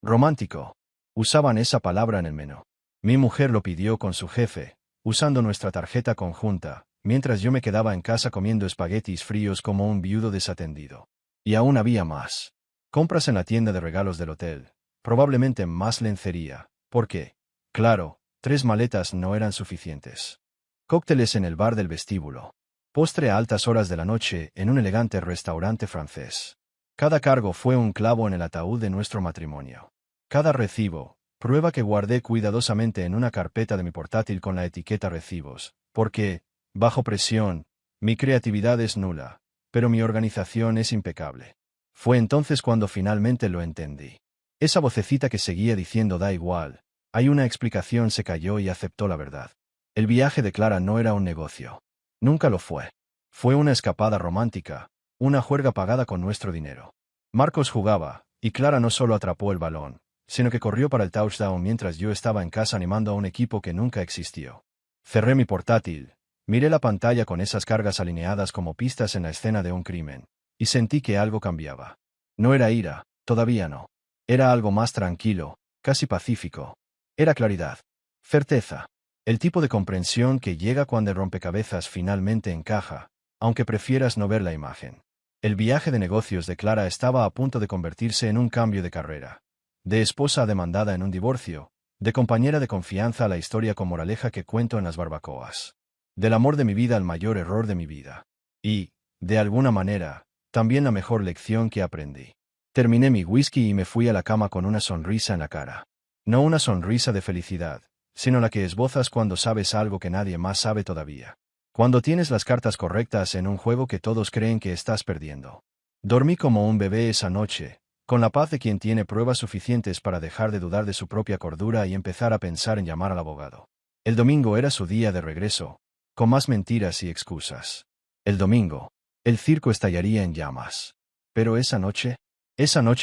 Romántico. Usaban esa palabra en el menú. Mi mujer lo pidió con su jefe, usando nuestra tarjeta conjunta, mientras yo me quedaba en casa comiendo espaguetis fríos como un viudo desatendido. Y aún había más. Compras en la tienda de regalos del hotel, probablemente más lencería, porque, claro, 3 maletas no eran suficientes. Cócteles en el bar del vestíbulo. Postre a altas horas de la noche en un elegante restaurante francés. Cada cargo fue un clavo en el ataúd de nuestro matrimonio. Cada recibo, prueba que guardé cuidadosamente en una carpeta de mi portátil con la etiqueta recibos, porque, bajo presión, mi creatividad es nula, pero mi organización es impecable. Fue entonces cuando finalmente lo entendí. Esa vocecita que seguía diciendo da igual, hay una explicación se calló y aceptó la verdad. El viaje de Clara no era un negocio. Nunca lo fue. Fue una escapada romántica, una juerga pagada con nuestro dinero. Marcos jugaba, y Clara no solo atrapó el balón, sino que corrió para el touchdown mientras yo estaba en casa animando a un equipo que nunca existió. Cerré mi portátil, miré la pantalla con esas cargas alineadas como pistas en la escena de un crimen, y sentí que algo cambiaba. No era ira, todavía no. Era algo más tranquilo, casi pacífico. Era claridad. Certeza. El tipo de comprensión que llega cuando el rompecabezas finalmente encaja, aunque prefieras no ver la imagen. El viaje de negocios de Clara estaba a punto de convertirse en un cambio de carrera. De esposa demandada en un divorcio, de compañera de confianza a la historia con moraleja que cuento en las barbacoas. Del amor de mi vida al mayor error de mi vida. Y, de alguna manera, también la mejor lección que aprendí. Terminé mi whisky y me fui a la cama con una sonrisa en la cara. No una sonrisa de felicidad, sino la que esbozas cuando sabes algo que nadie más sabe todavía. Cuando tienes las cartas correctas en un juego que todos creen que estás perdiendo. Dormí como un bebé esa noche, con la paz de quien tiene pruebas suficientes para dejar de dudar de su propia cordura y empezar a pensar en llamar al abogado. El domingo era su día de regreso, con más mentiras y excusas. El domingo, el circo estallaría en llamas. Pero esa noche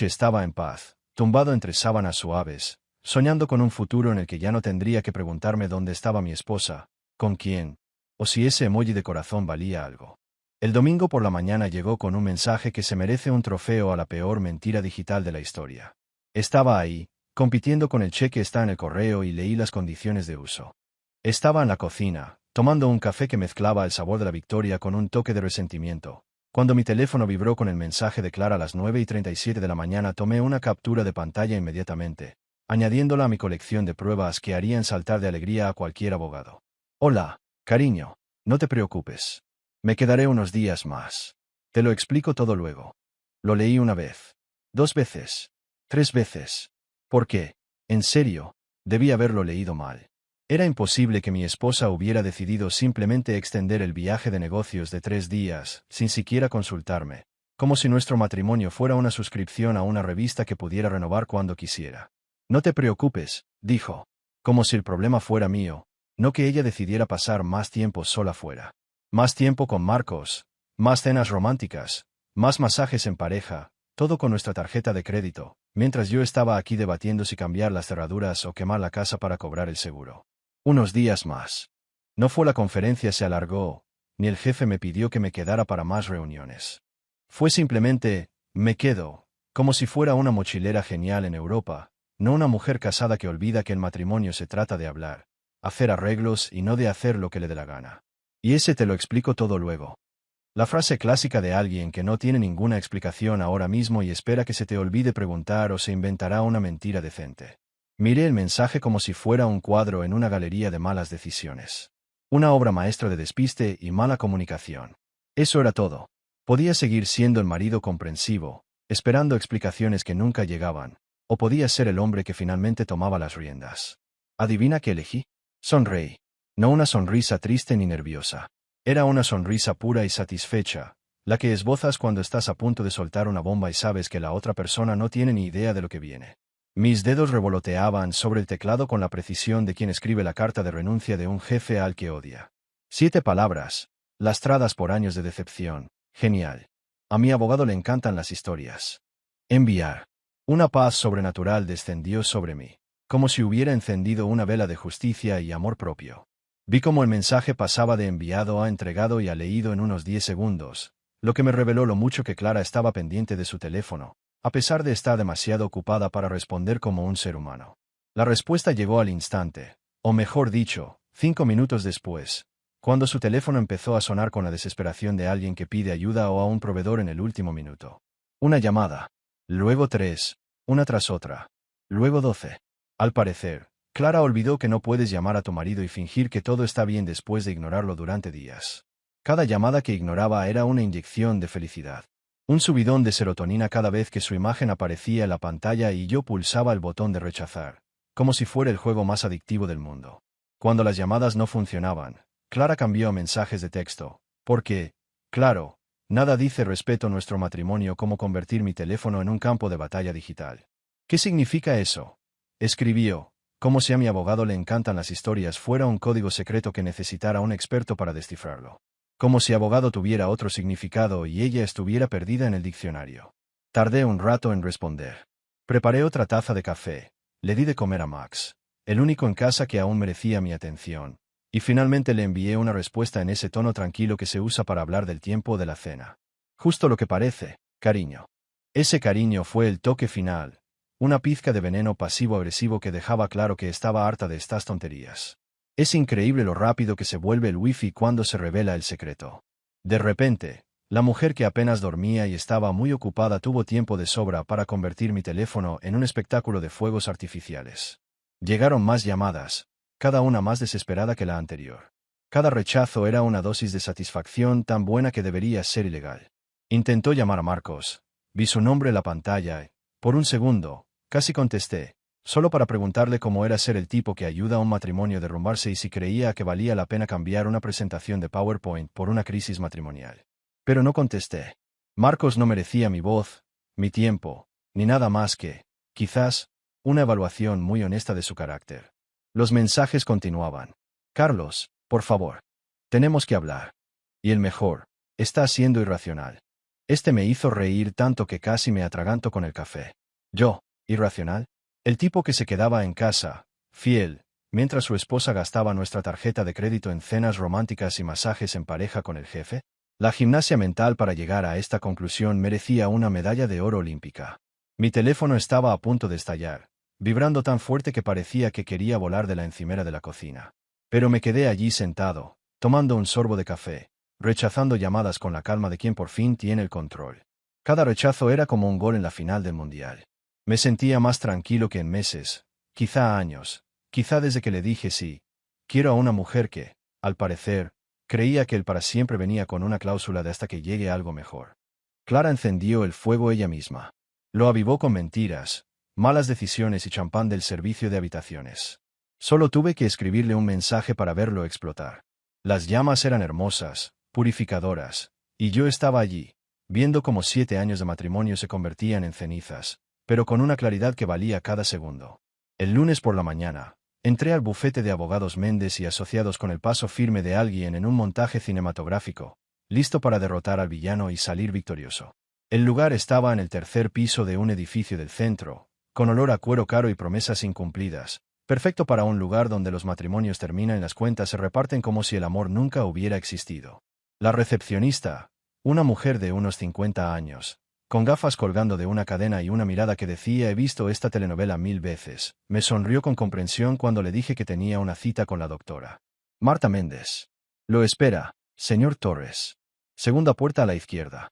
estaba en paz, tumbado entre sábanas suaves, soñando con un futuro en el que ya no tendría que preguntarme dónde estaba mi esposa, con quién, o si ese emoji de corazón valía algo. El domingo por la mañana llegó con un mensaje que se merece un trofeo a la peor mentira digital de la historia. Estaba ahí, compitiendo con el cheque está en el correo y leí las condiciones de uso. Estaba en la cocina, tomando un café que mezclaba el sabor de la victoria con un toque de resentimiento. Cuando mi teléfono vibró con el mensaje de Clara a las 9:37 de la mañana, tomé una captura de pantalla inmediatamente, añadiéndola a mi colección de pruebas que harían saltar de alegría a cualquier abogado. Hola, cariño, no te preocupes. Me quedaré unos días más. Te lo explico todo luego. Lo leí una vez, 2 veces, 3 veces. ¿Por qué? En serio, debí haberlo leído mal. Era imposible que mi esposa hubiera decidido simplemente extender el viaje de negocios de 3 días, sin siquiera consultarme, como si nuestro matrimonio fuera una suscripción a una revista que pudiera renovar cuando quisiera. No te preocupes, dijo, como si el problema fuera mío, no que ella decidiera pasar más tiempo sola fuera. Más tiempo con Marcos, más cenas románticas, más masajes en pareja, todo con nuestra tarjeta de crédito, mientras yo estaba aquí debatiendo si cambiar las cerraduras o quemar la casa para cobrar el seguro. Unos días más. No fue la conferencia se alargó, ni el jefe me pidió que me quedara para más reuniones. Fue simplemente, me quedo, como si fuera una mochilera genial en Europa, no una mujer casada que olvida que el matrimonio se trata de hablar, hacer arreglos y no de hacer lo que le dé la gana. Y ese te lo explico todo luego. La frase clásica de alguien que no tiene ninguna explicación ahora mismo y espera que se te olvide preguntar o se inventará una mentira decente. Miré el mensaje como si fuera un cuadro en una galería de malas decisiones. Una obra maestra de despiste y mala comunicación. Eso era todo. Podía seguir siendo el marido comprensivo, esperando explicaciones que nunca llegaban, o podía ser el hombre que finalmente tomaba las riendas. ¿Adivina qué elegí? Sonreí. No una sonrisa triste ni nerviosa. Era una sonrisa pura y satisfecha, la que esbozas cuando estás a punto de soltar una bomba y sabes que la otra persona no tiene ni idea de lo que viene. Mis dedos revoloteaban sobre el teclado con la precisión de quien escribe la carta de renuncia de un jefe al que odia. 7 palabras, lastradas por años de decepción. Genial. A mi abogado le encantan las historias. Enviar. Una paz sobrenatural descendió sobre mí, como si hubiera encendido una vela de justicia y amor propio. Vi cómo el mensaje pasaba de enviado a entregado y a leído en unos 10 segundos, lo que me reveló lo mucho que Clara estaba pendiente de su teléfono, a pesar de estar demasiado ocupada para responder como un ser humano. La respuesta llegó al instante, o mejor dicho, 5 minutos después, cuando su teléfono empezó a sonar con la desesperación de alguien que pide ayuda o a un proveedor en el último minuto. Una llamada. Luego 3, una tras otra. Luego 12. Al parecer, Clara olvidó que no puedes llamar a tu marido y fingir que todo está bien después de ignorarlo durante días. Cada llamada que ignoraba era una inyección de felicidad. Un subidón de serotonina cada vez que su imagen aparecía en la pantalla y yo pulsaba el botón de rechazar, como si fuera el juego más adictivo del mundo. Cuando las llamadas no funcionaban, Clara cambió a mensajes de texto, porque, claro, nada dice respeto a nuestro matrimonio como convertir mi teléfono en un campo de batalla digital. ¿Qué significa eso? Escribió, como si a mi abogado le encantan las historias fuera un código secreto que necesitara un experto para descifrarlo. Como si abogado tuviera otro significado y ella estuviera perdida en el diccionario. Tardé un rato en responder. Preparé otra taza de café, le di de comer a Max, el único en casa que aún merecía mi atención, y finalmente le envié una respuesta en ese tono tranquilo que se usa para hablar del tiempo de la cena. Justo lo que parece, cariño. Ese cariño fue el toque final, una pizca de veneno pasivo-agresivo que dejaba claro que estaba harta de estas tonterías. Es increíble lo rápido que se vuelve el wifi cuando se revela el secreto. De repente, la mujer que apenas dormía y estaba muy ocupada tuvo tiempo de sobra para convertir mi teléfono en un espectáculo de fuegos artificiales. Llegaron más llamadas, cada una más desesperada que la anterior. Cada rechazo era una dosis de satisfacción tan buena que debería ser ilegal. Intentó llamar a Marcos, Vi su nombre en la pantalla y, por un segundo, casi contesté, solo para preguntarle cómo era ser el tipo que ayuda a un matrimonio a derrumbarse y si creía que valía la pena cambiar una presentación de PowerPoint por una crisis matrimonial. Pero no contesté. Marcos no merecía mi voz, mi tiempo, ni nada más que, quizás, una evaluación muy honesta de su carácter. Los mensajes continuaban. Carlos, por favor. Tenemos que hablar. Y el mejor, está siendo irracional. Este me hizo reír tanto que casi me atraganto con el café. Yo, irracional. El tipo que se quedaba en casa, fiel, mientras su esposa gastaba nuestra tarjeta de crédito en cenas románticas y masajes en pareja con el jefe. La gimnasia mental para llegar a esta conclusión merecía una medalla de oro olímpica. Mi teléfono estaba a punto de estallar, vibrando tan fuerte que parecía que quería volar de la encimera de la cocina. Pero me quedé allí sentado, tomando un sorbo de café, rechazando llamadas con la calma de quien por fin tiene el control. Cada rechazo era como un gol en la final del mundial. Me sentía más tranquilo que en meses, quizá años, quizá desde que le dije sí. Quiero a una mujer que, al parecer, creía que el para siempre venía con una cláusula de hasta que llegue algo mejor. Clara encendió el fuego ella misma. Lo avivó con mentiras, malas decisiones y champán del servicio de habitaciones. Solo tuve que escribirle un mensaje para verlo explotar. Las llamas eran hermosas, purificadoras, y yo estaba allí, viendo cómo 7 años de matrimonio se convertían en cenizas, pero con una claridad que valía cada segundo. El lunes por la mañana, entré al bufete de abogados Méndez y Asociados con el paso firme de alguien en un montaje cinematográfico, listo para derrotar al villano y salir victorioso. El lugar estaba en el tercer piso de un edificio del centro, con olor a cuero caro y promesas incumplidas, perfecto para un lugar donde los matrimonios terminan y las cuentas se reparten como si el amor nunca hubiera existido. La recepcionista, una mujer de unos 50 años, con gafas colgando de una cadena y una mirada que decía «He visto esta telenovela 1000 veces», me sonrió con comprensión cuando le dije que tenía una cita con la doctora Marta Méndez. Lo espera, señor Torres. Segunda puerta a la izquierda.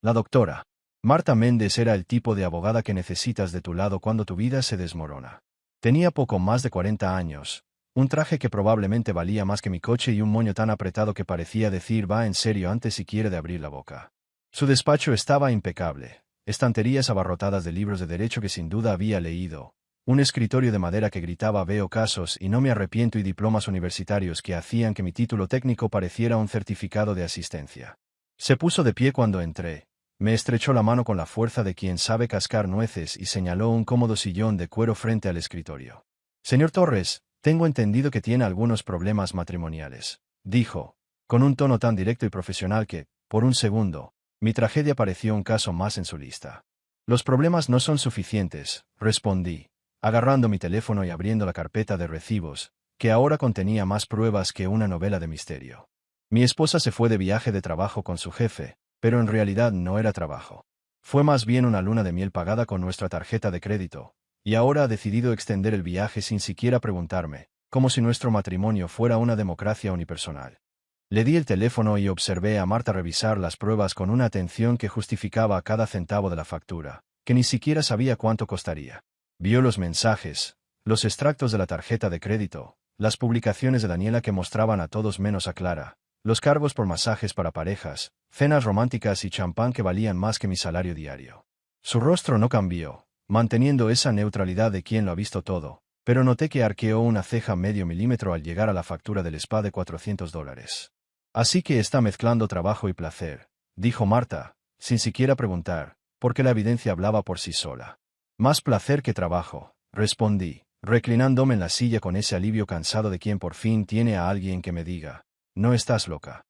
La doctora Marta Méndez era el tipo de abogada que necesitas de tu lado cuando tu vida se desmorona. Tenía poco más de 40 años, un traje que probablemente valía más que mi coche y un moño tan apretado que parecía decir «va en serio» antes siquiera de abrir la boca. Su despacho estaba impecable, estanterías abarrotadas de libros de derecho que sin duda había leído, un escritorio de madera que gritaba «veo casos y no me arrepiento» y diplomas universitarios que hacían que mi título técnico pareciera un certificado de asistencia. Se puso de pie cuando entré, me estrechó la mano con la fuerza de quien sabe cascar nueces y señaló un cómodo sillón de cuero frente al escritorio. «Señor Torres, tengo entendido que tiene algunos problemas matrimoniales», dijo, con un tono tan directo y profesional que, por un segundo, mi tragedia pareció un caso más en su lista. «Los problemas no son suficientes», respondí, agarrando mi teléfono y abriendo la carpeta de recibos, que ahora contenía más pruebas que una novela de misterio. Mi esposa se fue de viaje de trabajo con su jefe, pero en realidad no era trabajo. Fue más bien una luna de miel pagada con nuestra tarjeta de crédito, y ahora ha decidido extender el viaje sin siquiera preguntarme, como si nuestro matrimonio fuera una democracia unipersonal. Le di el teléfono y observé a Marta revisar las pruebas con una atención que justificaba cada centavo de la factura, que ni siquiera sabía cuánto costaría. Vio los mensajes, los extractos de la tarjeta de crédito, las publicaciones de Daniela que mostraban a todos menos a Clara, los cargos por masajes para parejas, cenas románticas y champán que valían más que mi salario diario. Su rostro no cambió, manteniendo esa neutralidad de quien lo ha visto todo, pero noté que arqueó una ceja medio milímetro al llegar a la factura del spa de $400. «Así que está mezclando trabajo y placer», dijo Marta, sin siquiera preguntar, porque la evidencia hablaba por sí sola. «Más placer que trabajo», respondí, reclinándome en la silla con ese alivio cansado de quien por fin tiene a alguien que me diga «no estás loca».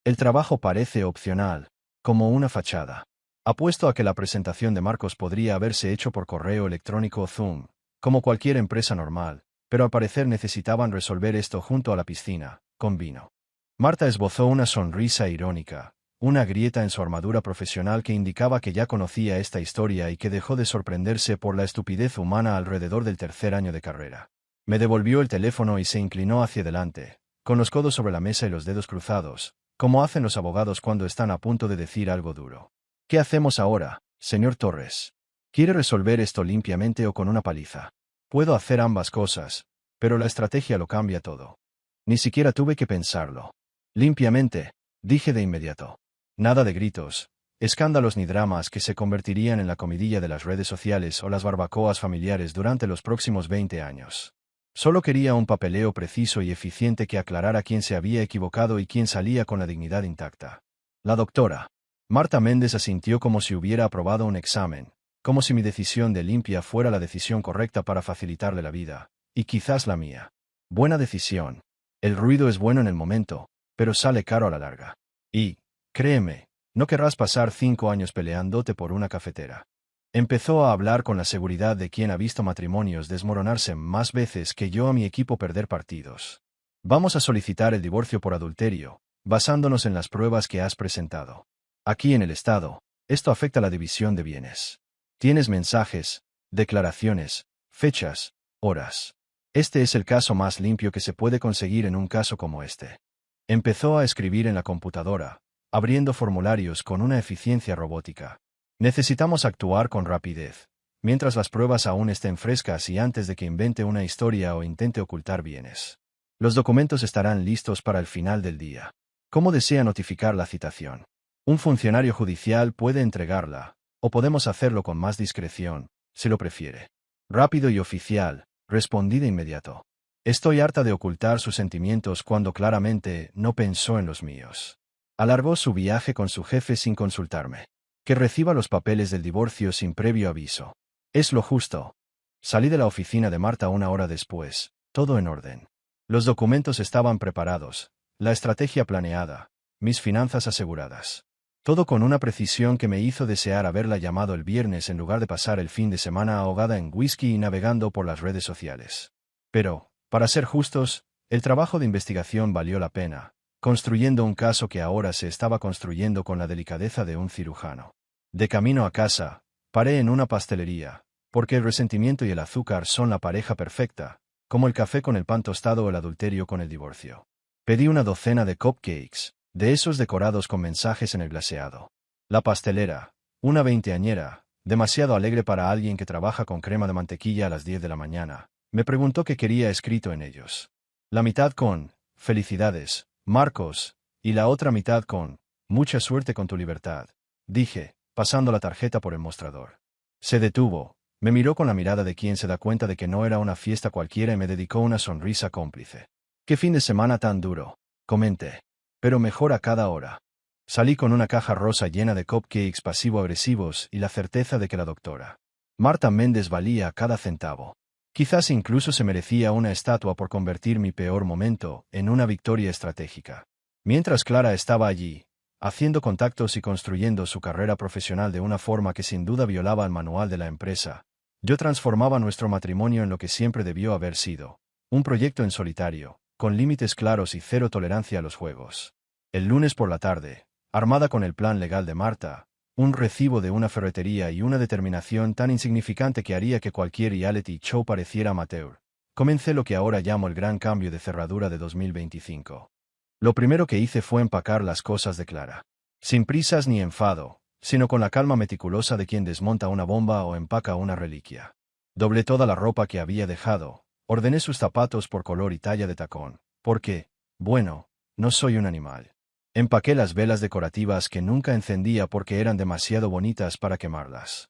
El trabajo parece opcional, como una fachada. Apuesto a que la presentación de Marcos podría haberse hecho por correo electrónico o Zoom, como cualquier empresa normal, pero al parecer necesitaban resolver esto junto a la piscina, con vino. Marta esbozó una sonrisa irónica, una grieta en su armadura profesional que indicaba que ya conocía esta historia y que dejó de sorprenderse por la estupidez humana alrededor del tercer año de carrera. Me devolvió el teléfono y se inclinó hacia adelante, con los codos sobre la mesa y los dedos cruzados, como hacen los abogados cuando están a punto de decir algo duro. «¿Qué hacemos ahora, señor Torres? ¿Quiere resolver esto limpiamente o con una paliza?» «Puedo hacer ambas cosas, pero la estrategia lo cambia todo». Ni siquiera tuve que pensarlo. «Limpiamente», dije de inmediato. «Nada de gritos. escándalos ni dramas que se convertirían en la comidilla de las redes sociales o las barbacoas familiares durante los próximos 20 años. Solo quería un papeleo preciso y eficiente que aclarara quién se había equivocado y quién salía con la dignidad intacta. La doctora Marta Méndez asintió como si hubiera aprobado un examen, como si mi decisión de limpia fuera la decisión correcta para facilitarle la vida, y quizás la mía. Buena decisión. El ruido es bueno en el momento, pero sale caro a la larga. Y, créeme, no querrás pasar 5 años peleándote por una cafetera. Empezó a hablar con la seguridad de quien ha visto matrimonios desmoronarse más veces que yo a mi equipo perder partidos. Vamos a solicitar el divorcio por adulterio, basándonos en las pruebas que has presentado. Aquí en el Estado, esto afecta la división de bienes. Tienes mensajes, declaraciones, fechas, horas. Este es el caso más limpio que se puede conseguir en un caso como este. Empezó a escribir en la computadora, abriendo formularios con una eficiencia robótica. Necesitamos actuar con rapidez, mientras las pruebas aún estén frescas y antes de que invente una historia o intente ocultar bienes. Los documentos estarán listos para el final del día. ¿Cómo desea notificar la citación? Un funcionario judicial puede entregarla, o podemos hacerlo con más discreción, si lo prefiere. Rápido y oficial, respondí de inmediato. Estoy harta de ocultar sus sentimientos cuando claramente no pensó en los míos. Alargó su viaje con su jefe sin consultarme. Que reciba los papeles del divorcio sin previo aviso. Es lo justo. Salí de la oficina de Marta 1 hora después, todo en orden. Los documentos estaban preparados, la estrategia planeada, mis finanzas aseguradas. Todo con una precisión que me hizo desear haberla llamado el viernes en lugar de pasar el fin de semana ahogada en whisky y navegando por las redes sociales. Pero, para ser justos, el trabajo de investigación valió la pena, construyendo un caso que ahora se estaba construyendo con la delicadeza de un cirujano. De camino a casa, paré en una pastelería, porque el resentimiento y el azúcar son la pareja perfecta, como el café con el pan tostado o el adulterio con el divorcio. Pedí una docena de cupcakes, de esos decorados con mensajes en el glaseado. La pastelera, una veinteañera, demasiado alegre para alguien que trabaja con crema de mantequilla a las 10 de la mañana, me preguntó qué quería escrito en ellos. La mitad con, felicidades, Marcos, y la otra mitad con, mucha suerte con tu libertad, dije, pasando la tarjeta por el mostrador. Se detuvo, me miró con la mirada de quien se da cuenta de que no era una fiesta cualquiera y me dedicó una sonrisa cómplice. «¿Qué fin de semana tan duro?», comenté. «Pero mejor a cada hora». Salí con una caja rosa llena de cupcakes pasivo-agresivos y la certeza de que la doctora Marta Méndez valía cada centavo. Quizás incluso se merecía una estatua por convertir mi peor momento en una victoria estratégica. Mientras Clara estaba allí, haciendo contactos y construyendo su carrera profesional de una forma que sin duda violaba el manual de la empresa, yo transformaba nuestro matrimonio en lo que siempre debió haber sido, un proyecto en solitario, con límites claros y cero tolerancia a los juegos. El lunes por la tarde, armada con el plan legal de Marta, un recibo de una ferretería y una determinación tan insignificante que haría que cualquier reality show pareciera amateur, comencé lo que ahora llamo el gran cambio de cerradura de 2025. Lo primero que hice fue empacar las cosas de Clara. Sin prisas ni enfado, sino con la calma meticulosa de quien desmonta una bomba o empaca una reliquia. Doblé toda la ropa que había dejado, ordené sus zapatos por color y talla de tacón, porque, bueno, no soy un animal. Empaqué las velas decorativas que nunca encendía porque eran demasiado bonitas para quemarlas.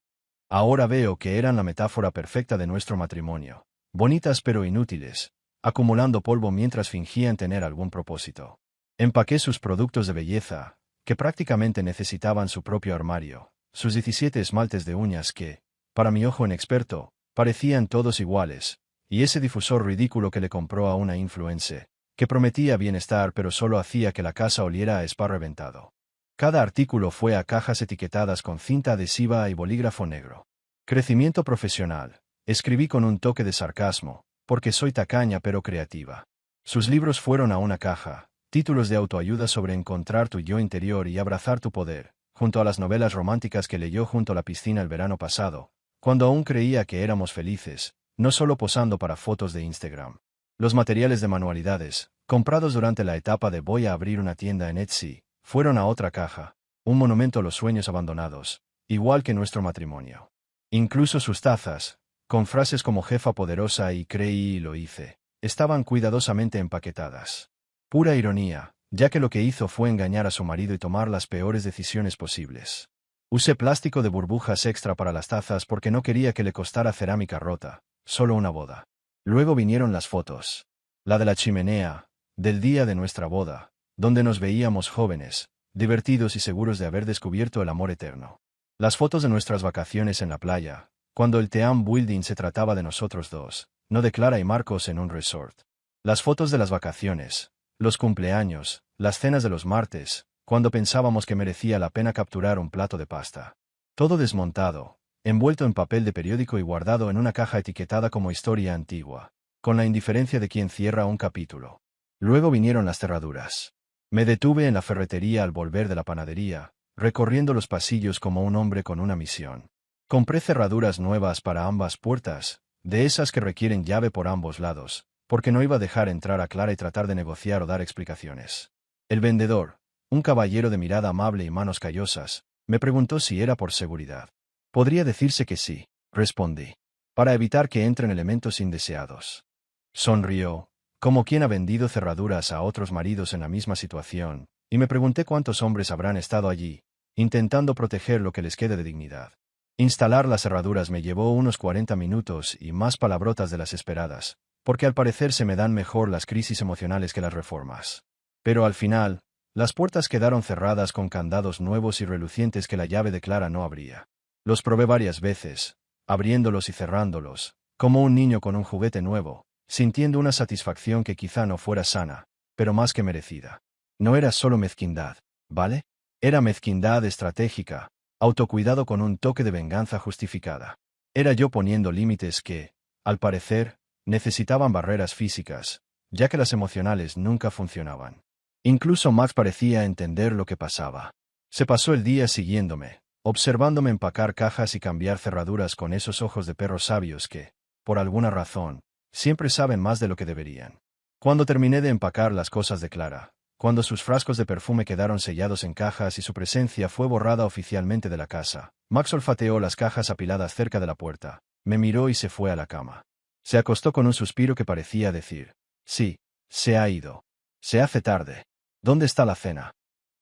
Ahora veo que eran la metáfora perfecta de nuestro matrimonio. Bonitas pero inútiles, acumulando polvo mientras fingían tener algún propósito. Empaqué sus productos de belleza, que prácticamente necesitaban su propio armario, sus 17 esmaltes de uñas que, para mi ojo inexperto, parecían todos iguales, y ese difusor ridículo que le compró a una influencer, que prometía bienestar pero solo hacía que la casa oliera a spa reventado. Cada artículo fue a cajas etiquetadas con cinta adhesiva y bolígrafo negro. Crecimiento profesional, escribí con un toque de sarcasmo, porque soy tacaña pero creativa. Sus libros fueron a una caja, títulos de autoayuda sobre encontrar tu yo interior y abrazar tu poder, junto a las novelas románticas que leyó junto a la piscina el verano pasado, cuando aún creía que éramos felices, no solo posando para fotos de Instagram. Los materiales de manualidades, comprados durante la etapa de voy a abrir una tienda en Etsy, fueron a otra caja, un monumento a los sueños abandonados, igual que nuestro matrimonio. Incluso sus tazas, con frases como jefa poderosa y creí y lo hice, estaban cuidadosamente empaquetadas. Pura ironía, ya que lo que hizo fue engañar a su marido y tomar las peores decisiones posibles. Usé plástico de burbujas extra para las tazas porque no quería que le costara cerámica rota, solo una boda. Luego vinieron las fotos. La de la chimenea, del día de nuestra boda, donde nos veíamos jóvenes, divertidos y seguros de haber descubierto el amor eterno. Las fotos de nuestras vacaciones en la playa, cuando el team building se trataba de nosotros dos, no de Clara y Marcos en un resort. Las fotos de las vacaciones, los cumpleaños, las cenas de los martes, cuando pensábamos que merecía la pena capturar un plato de pasta. Todo desmontado, envuelto en papel de periódico y guardado en una caja etiquetada como historia antigua, con la indiferencia de quien cierra un capítulo. Luego vinieron las cerraduras. Me detuve en la ferretería al volver de la panadería, recorriendo los pasillos como un hombre con una misión. Compré cerraduras nuevas para ambas puertas, de esas que requieren llave por ambos lados, porque no iba a dejar entrar a Clara y tratar de negociar o dar explicaciones. El vendedor, un caballero de mirada amable y manos callosas, me preguntó si era por seguridad. Podría decirse que sí, respondí, para evitar que entren elementos indeseados. Sonrió, como quien ha vendido cerraduras a otros maridos en la misma situación, y me pregunté cuántos hombres habrán estado allí, intentando proteger lo que les quede de dignidad. Instalar las cerraduras me llevó unos 40 minutos y más palabrotas de las esperadas, porque al parecer se me dan mejor las crisis emocionales que las reformas. Pero al final, las puertas quedaron cerradas con candados nuevos y relucientes que la llave de Clara no abría. Los probé varias veces, abriéndolos y cerrándolos, como un niño con un juguete nuevo, sintiendo una satisfacción que quizá no fuera sana, pero más que merecida. No era solo mezquindad, ¿vale? Era mezquindad estratégica, autocuidado con un toque de venganza justificada. Era yo poniendo límites que, al parecer, necesitaban barreras físicas, ya que las emocionales nunca funcionaban. Incluso Max parecía entender lo que pasaba. Se pasó el día siguiéndome, observándome empacar cajas y cambiar cerraduras con esos ojos de perros sabios que, por alguna razón, siempre saben más de lo que deberían. Cuando terminé de empacar las cosas de Clara, cuando sus frascos de perfume quedaron sellados en cajas y su presencia fue borrada oficialmente de la casa, Max olfateó las cajas apiladas cerca de la puerta, me miró y se fue a la cama. Se acostó con un suspiro que parecía decir, sí, se ha ido. Se hace tarde. ¿Dónde está la cena?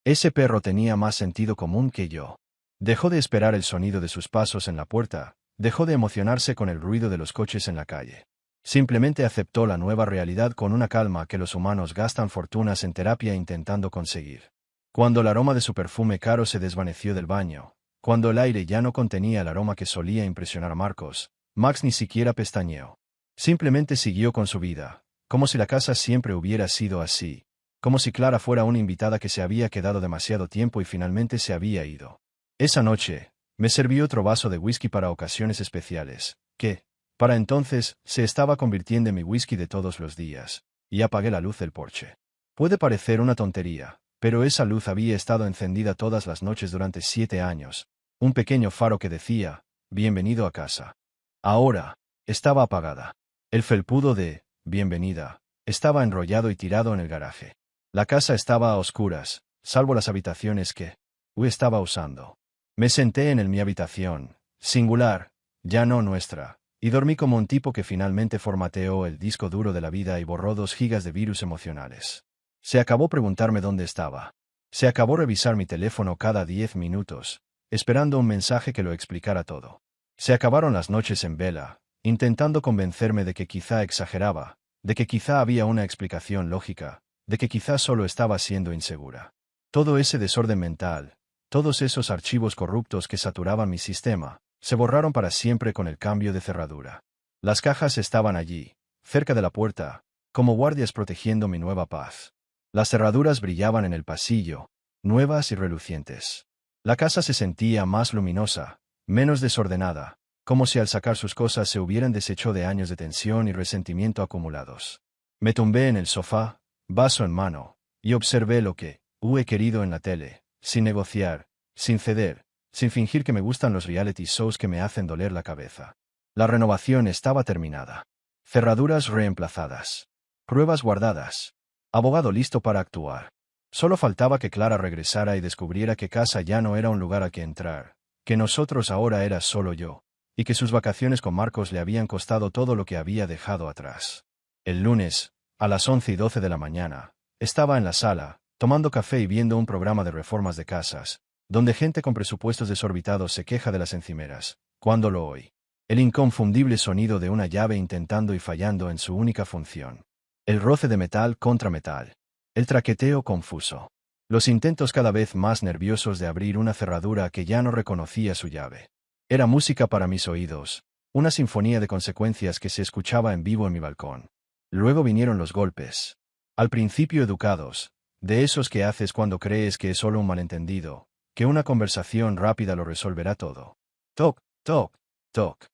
Ese perro tenía más sentido común que yo. Dejó de esperar el sonido de sus pasos en la puerta, dejó de emocionarse con el ruido de los coches en la calle. Simplemente aceptó la nueva realidad con una calma que los humanos gastan fortunas en terapia intentando conseguir. Cuando el aroma de su perfume caro se desvaneció del baño, cuando el aire ya no contenía el aroma que solía impresionar a Marcos, Max ni siquiera pestañeó. Simplemente siguió con su vida, como si la casa siempre hubiera sido así, como si Clara fuera una invitada que se había quedado demasiado tiempo y finalmente se había ido. Esa noche, me serví otro vaso de whisky para ocasiones especiales, que, para entonces, se estaba convirtiendo en mi whisky de todos los días, y apagué la luz del porche. Puede parecer una tontería, pero esa luz había estado encendida todas las noches durante 7 años, un pequeño faro que decía, bienvenido a casa. Ahora, estaba apagada. El felpudo de, bienvenida, estaba enrollado y tirado en el garaje. La casa estaba a oscuras, salvo las habitaciones que estaba usando. Me senté en mi habitación, singular, ya no nuestra, y dormí como un tipo que finalmente formateó el disco duro de la vida y borró 2 gigas de virus emocionales. Se acabó preguntarme dónde estaba. Se acabó revisar mi teléfono cada 10 minutos, esperando un mensaje que lo explicara todo. Se acabaron las noches en vela, intentando convencerme de que quizá exageraba, de que quizá había una explicación lógica, de que quizá solo estaba siendo insegura. Todo ese desorden mental, todos esos archivos corruptos que saturaban mi sistema, se borraron para siempre con el cambio de cerradura. Las cajas estaban allí, cerca de la puerta, como guardias protegiendo mi nueva paz. Las cerraduras brillaban en el pasillo, nuevas y relucientes. La casa se sentía más luminosa, menos desordenada, como si al sacar sus cosas se hubieran deshecho de años de tensión y resentimiento acumulados. Me tumbé en el sofá, vaso en mano, y observé lo que he querido en la tele, sin negociar, sin ceder, sin fingir que me gustan los reality shows que me hacen doler la cabeza. La renovación estaba terminada. Cerraduras reemplazadas. Pruebas guardadas. Abogado listo para actuar. Solo faltaba que Clara regresara y descubriera que casa ya no era un lugar a que entrar, que nosotros ahora era solo yo, y que sus vacaciones con Marcos le habían costado todo lo que había dejado atrás. El lunes, a las 11:12 de la mañana, estaba en la sala, tomando café y viendo un programa de reformas de casas, donde gente con presupuestos desorbitados se queja de las encimeras. Cuando lo oí. El inconfundible sonido de una llave intentando y fallando en su única función. El roce de metal contra metal. El traqueteo confuso. Los intentos cada vez más nerviosos de abrir una cerradura que ya no reconocía su llave. Era música para mis oídos, una sinfonía de consecuencias que se escuchaba en vivo en mi balcón. Luego vinieron los golpes. Al principio educados, de esos que haces cuando crees que es solo un malentendido, que una conversación rápida lo resolverá todo. Toc, toc, toc.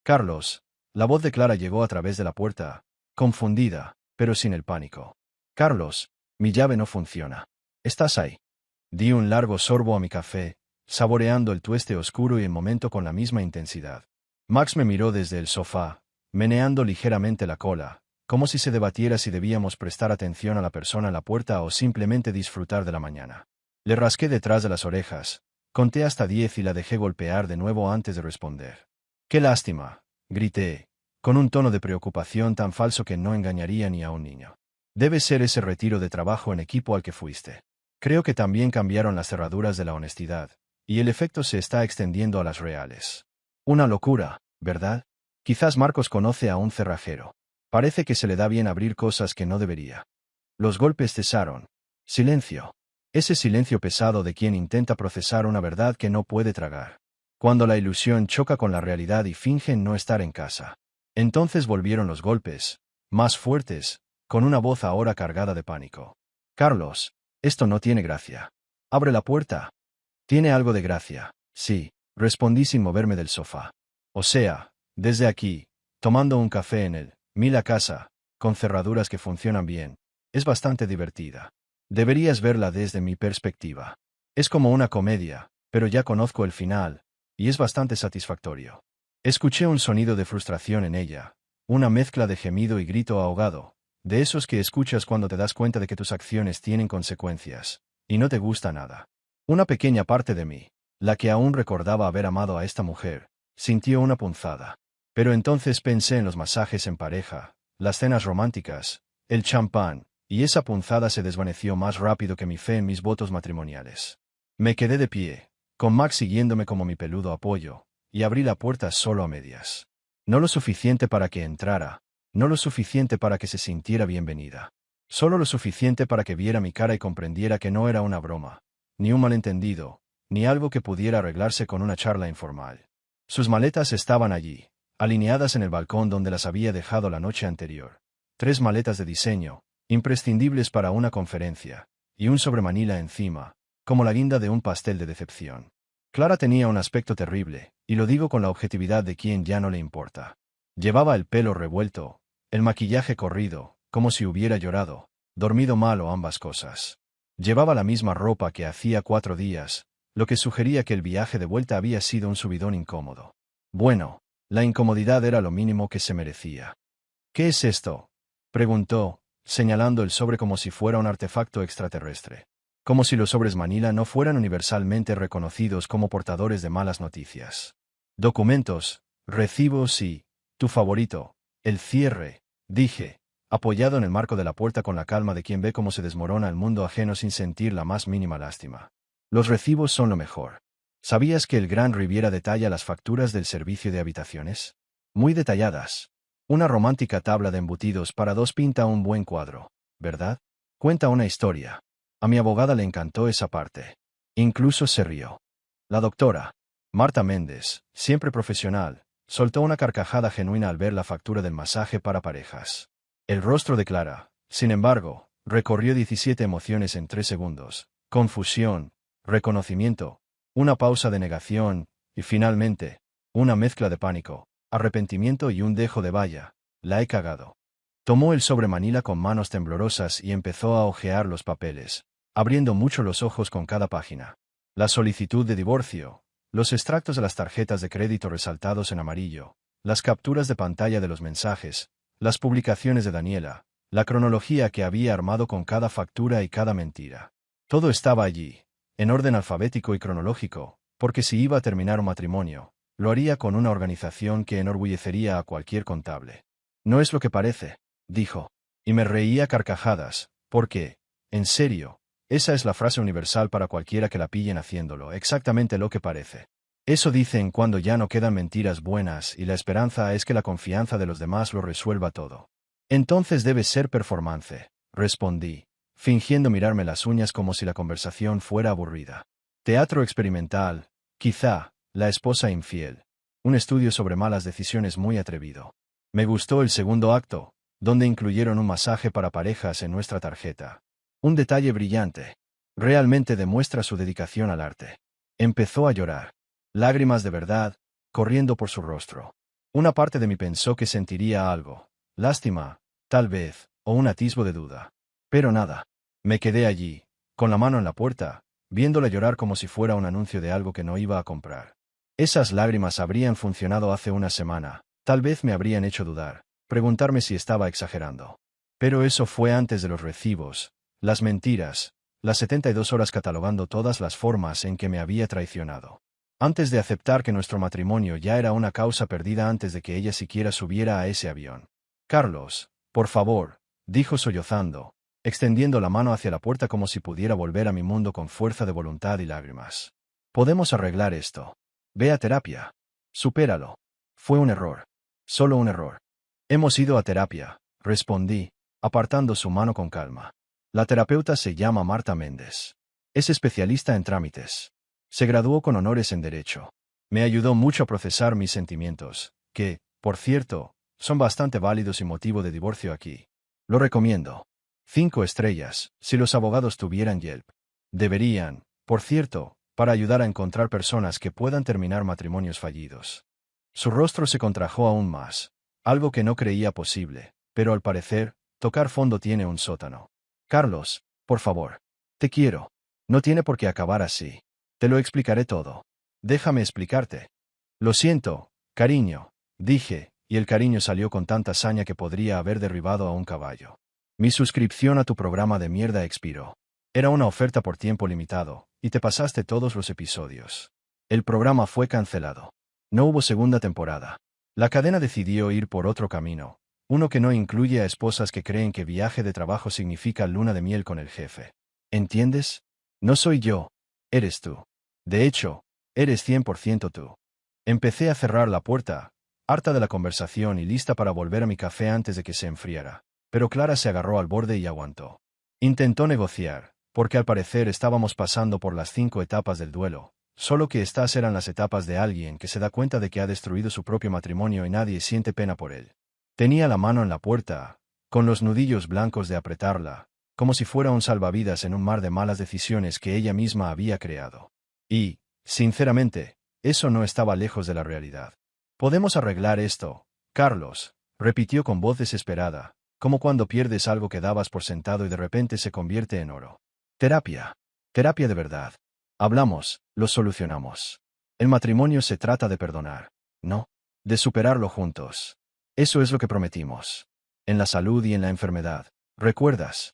Carlos. La voz de Clara llegó a través de la puerta, confundida, pero sin el pánico. Carlos, mi llave no funciona. ¿Estás ahí? Di un largo sorbo a mi café, saboreando el tueste oscuro y en momento con la misma intensidad. Max me miró desde el sofá, meneando ligeramente la cola, como si se debatiera si debíamos prestar atención a la persona en la puerta o simplemente disfrutar de la mañana. Le rasqué detrás de las orejas, conté hasta 10 y la dejé golpear de nuevo antes de responder. ¡Qué lástima!, grité, con un tono de preocupación tan falso que no engañaría ni a un niño. Debe ser ese retiro de trabajo en equipo al que fuiste. Creo que también cambiaron las cerraduras de la honestidad, y el efecto se está extendiendo a las reales. Una locura, ¿verdad? Quizás Marcos conoce a un cerrajero. Parece que se le da bien abrir cosas que no debería. Los golpes cesaron. Silencio. Ese silencio pesado de quien intenta procesar una verdad que no puede tragar. Cuando la ilusión choca con la realidad y fingen no estar en casa. Entonces volvieron los golpes, más fuertes, con una voz ahora cargada de pánico. Carlos, esto no tiene gracia. Abre la puerta. Tiene algo de gracia, sí, respondí sin moverme del sofá. O sea, desde aquí, tomando un café en el Mila Casa, con cerraduras que funcionan bien, es bastante divertida. Deberías verla desde mi perspectiva. Es como una comedia, pero ya conozco el final, y es bastante satisfactorio. Escuché un sonido de frustración en ella, una mezcla de gemido y grito ahogado, de esos que escuchas cuando te das cuenta de que tus acciones tienen consecuencias, y no te gusta nada. Una pequeña parte de mí, la que aún recordaba haber amado a esta mujer, sintió una punzada. Pero entonces pensé en los masajes en pareja, las cenas románticas, el champán, y esa punzada se desvaneció más rápido que mi fe en mis votos matrimoniales. Me quedé de pie, con Max siguiéndome como mi peludo apoyo, y abrí la puerta solo a medias. No lo suficiente para que entrara, no lo suficiente para que se sintiera bienvenida. Solo lo suficiente para que viera mi cara y comprendiera que no era una broma, ni un malentendido, ni algo que pudiera arreglarse con una charla informal. Sus maletas estaban allí, alineadas en el balcón donde las había dejado la noche anterior. 3 maletas de diseño, imprescindibles para una conferencia, y un sobremanila encima, como la guinda de un pastel de decepción. Clara tenía un aspecto terrible, y lo digo con la objetividad de quien ya no le importa. Llevaba el pelo revuelto, el maquillaje corrido, como si hubiera llorado, dormido mal o ambas cosas. Llevaba la misma ropa que hacía 4 días, lo que sugería que el viaje de vuelta había sido un subidón incómodo. Bueno, la incomodidad era lo mínimo que se merecía. ¿Qué es esto?, preguntó, señalando el sobre como si fuera un artefacto extraterrestre. Como si los sobres Manila no fueran universalmente reconocidos como portadores de malas noticias. Documentos, recibos y, tu favorito, el cierre, dije, apoyado en el marco de la puerta con la calma de quien ve cómo se desmorona el mundo ajeno sin sentir la más mínima lástima. Los recibos son lo mejor. ¿Sabías que el Gran Riviera detalla las facturas del servicio de habitaciones? Muy detalladas. Una romántica tabla de embutidos para 2 pinta un buen cuadro, ¿verdad? Cuenta una historia. A mi abogada le encantó esa parte. Incluso se rió. La doctora, Marta Méndez, siempre profesional, soltó una carcajada genuina al ver la factura del masaje para parejas. El rostro de Clara, sin embargo, recorrió 17 emociones en 3 segundos. Confusión, reconocimiento, una pausa de negación, y finalmente, una mezcla de pánico, arrepentimiento y un dejo de vaya, la he cagado. Tomó el sobre Manila con manos temblorosas y empezó a hojear los papeles, abriendo mucho los ojos con cada página. La solicitud de divorcio, los extractos de las tarjetas de crédito resaltados en amarillo, las capturas de pantalla de los mensajes, las publicaciones de Daniela, la cronología que había armado con cada factura y cada mentira. Todo estaba allí, en orden alfabético y cronológico, porque si iba a terminar un matrimonio, lo haría con una organización que enorgullecería a cualquier contable. No es lo que parece, dijo, y me reía a carcajadas, porque, en serio, Esa es la frase universal para cualquiera que la pillen haciéndolo, exactamente lo que parece. Eso dicen cuando ya no quedan mentiras buenas y la esperanza es que la confianza de los demás lo resuelva todo. Entonces debe ser performance, respondí, fingiendo mirarme las uñas como si la conversación fuera aburrida. Teatro experimental, quizá, la esposa infiel. Un estudio sobre malas decisiones muy atrevido. Me gustó el segundo acto, donde incluyeron un masaje para parejas en nuestra tarjeta. Un detalle brillante. Realmente demuestra su dedicación al arte. Empezó a llorar. Lágrimas de verdad, corriendo por su rostro. Una parte de mí pensó que sentiría algo. Lástima, tal vez, o un atisbo de duda. Pero nada. Me quedé allí, con la mano en la puerta, viéndola llorar como si fuera un anuncio de algo que no iba a comprar. Esas lágrimas habrían funcionado hace una semana, tal vez me habrían hecho dudar, preguntarme si estaba exagerando. Pero eso fue antes de los recibos, las mentiras, las 72 horas catalogando todas las formas en que me había traicionado. Antes de aceptar que nuestro matrimonio ya era una causa perdida antes de que ella siquiera subiera a ese avión. Carlos, por favor, dijo sollozando, extendiendo la mano hacia la puerta como si pudiera volver a mi mundo con fuerza de voluntad y lágrimas. Podemos arreglar esto. Ve a terapia. Supéralo. Fue un error. Solo un error. Hemos ido a terapia, respondí, apartando su mano con calma. La terapeuta se llama Marta Méndez. Es especialista en trámites. Se graduó con honores en Derecho. Me ayudó mucho a procesar mis sentimientos, que, por cierto, son bastante válidos y motivo de divorcio aquí. Lo recomiendo. 5 estrellas, si los abogados tuvieran Yelp. Deberían, por cierto, para ayudar a encontrar personas que puedan terminar matrimonios fallidos. Su rostro se contrajo aún más, algo que no creía posible, pero al parecer, tocar fondo tiene un sótano. Carlos, por favor. Te quiero. No tiene por qué acabar así. Te lo explicaré todo. Déjame explicarte. Lo siento, cariño, dije, y el cariño salió con tanta saña que podría haber derribado a un caballo. Mi suscripción a tu programa de mierda expiró. Era una oferta por tiempo limitado, y te pasaste todos los episodios. El programa fue cancelado. No hubo segunda temporada. La cadena decidió ir por otro camino, uno que no incluye a esposas que creen que viaje de trabajo significa luna de miel con el jefe. ¿Entiendes? No soy yo. Eres tú. De hecho, eres 100% tú. Empecé a cerrar la puerta, harta de la conversación y lista para volver a mi café antes de que se enfriara. Pero Clara se agarró al borde y aguantó. Intentó negociar, porque al parecer estábamos pasando por las 5 etapas del duelo, solo que estas eran las etapas de alguien que se da cuenta de que ha destruido su propio matrimonio y nadie siente pena por él. Tenía la mano en la puerta, con los nudillos blancos de apretarla, como si fuera un salvavidas en un mar de malas decisiones que ella misma había creado. Y, sinceramente, eso no estaba lejos de la realidad. Podemos arreglar esto, Carlos, repitió con voz desesperada, como cuando pierdes algo que dabas por sentado y de repente se convierte en oro. Terapia. Terapia de verdad. Hablamos, lo solucionamos. El matrimonio se trata de perdonar, ¿no? De superarlo juntos. Eso es lo que prometimos. En la salud y en la enfermedad. ¿Recuerdas?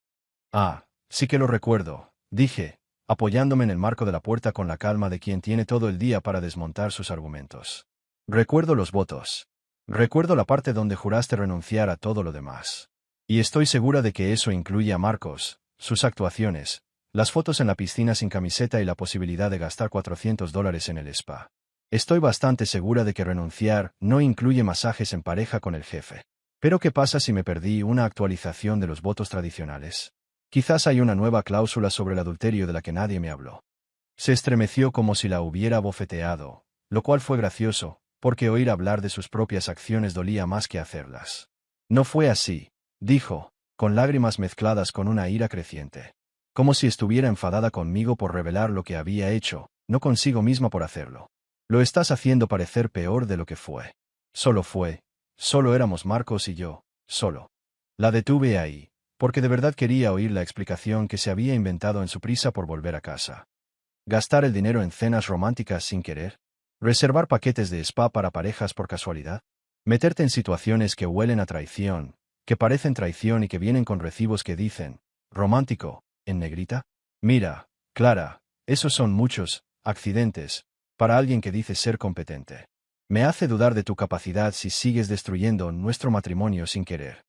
Ah, sí que lo recuerdo, dije, apoyándome en el marco de la puerta con la calma de quien tiene todo el día para desmontar sus argumentos. Recuerdo los votos. Recuerdo la parte donde juraste renunciar a todo lo demás. Y estoy segura de que eso incluye a Marcos, sus actuaciones, las fotos en la piscina sin camiseta y la posibilidad de gastar $400 en el spa. Estoy bastante segura de que renunciar no incluye masajes en pareja con el jefe. Pero ¿qué pasa si me perdí una actualización de los votos tradicionales? Quizás hay una nueva cláusula sobre el adulterio de la que nadie me habló. Se estremeció como si la hubiera bofeteado, lo cual fue gracioso, porque oír hablar de sus propias acciones dolía más que hacerlas. No fue así, dijo, con lágrimas mezcladas con una ira creciente. Como si estuviera enfadada conmigo por revelar lo que había hecho, no consigo misma por hacerlo. Lo estás haciendo parecer peor de lo que fue. Solo éramos Marcos y yo, solo. La detuve ahí, porque de verdad quería oír la explicación que se había inventado en su prisa por volver a casa. ¿Gastar el dinero en cenas románticas sin querer? ¿Reservar paquetes de spa para parejas por casualidad? ¿Meterte en situaciones que huelen a traición, que parecen traición y que vienen con recibos que dicen, romántico, en negrita? Mira, Clara, esos son muchos accidentes, para alguien que dice ser competente. Me hace dudar de tu capacidad si sigues destruyendo nuestro matrimonio sin querer.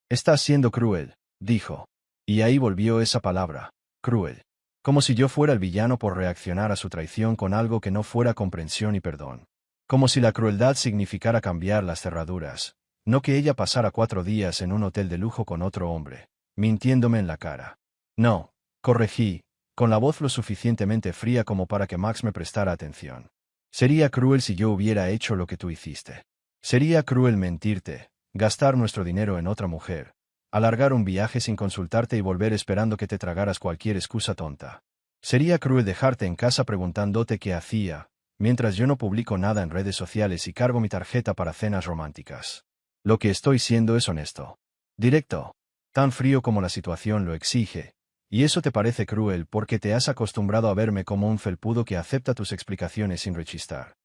Estás siendo cruel, dijo. Y ahí volvió esa palabra, cruel. Como si yo fuera el villano por reaccionar a su traición con algo que no fuera comprensión y perdón. Como si la crueldad significara cambiar las cerraduras, no que ella pasara 4 días en un hotel de lujo con otro hombre, mintiéndome en la cara. No, corregí, con la voz lo suficientemente fría como para que Max me prestara atención. Sería cruel si yo hubiera hecho lo que tú hiciste. Sería cruel mentirte, gastar nuestro dinero en otra mujer, alargar un viaje sin consultarte y volver esperando que te tragaras cualquier excusa tonta. Sería cruel dejarte en casa preguntándote qué hacía, mientras yo no publico nada en redes sociales y cargo mi tarjeta para cenas románticas. Lo que estoy siendo es honesto. Directo. Tan frío como la situación lo exige. Y eso te parece cruel porque te has acostumbrado a verme como un felpudo que acepta tus explicaciones sin rechistar.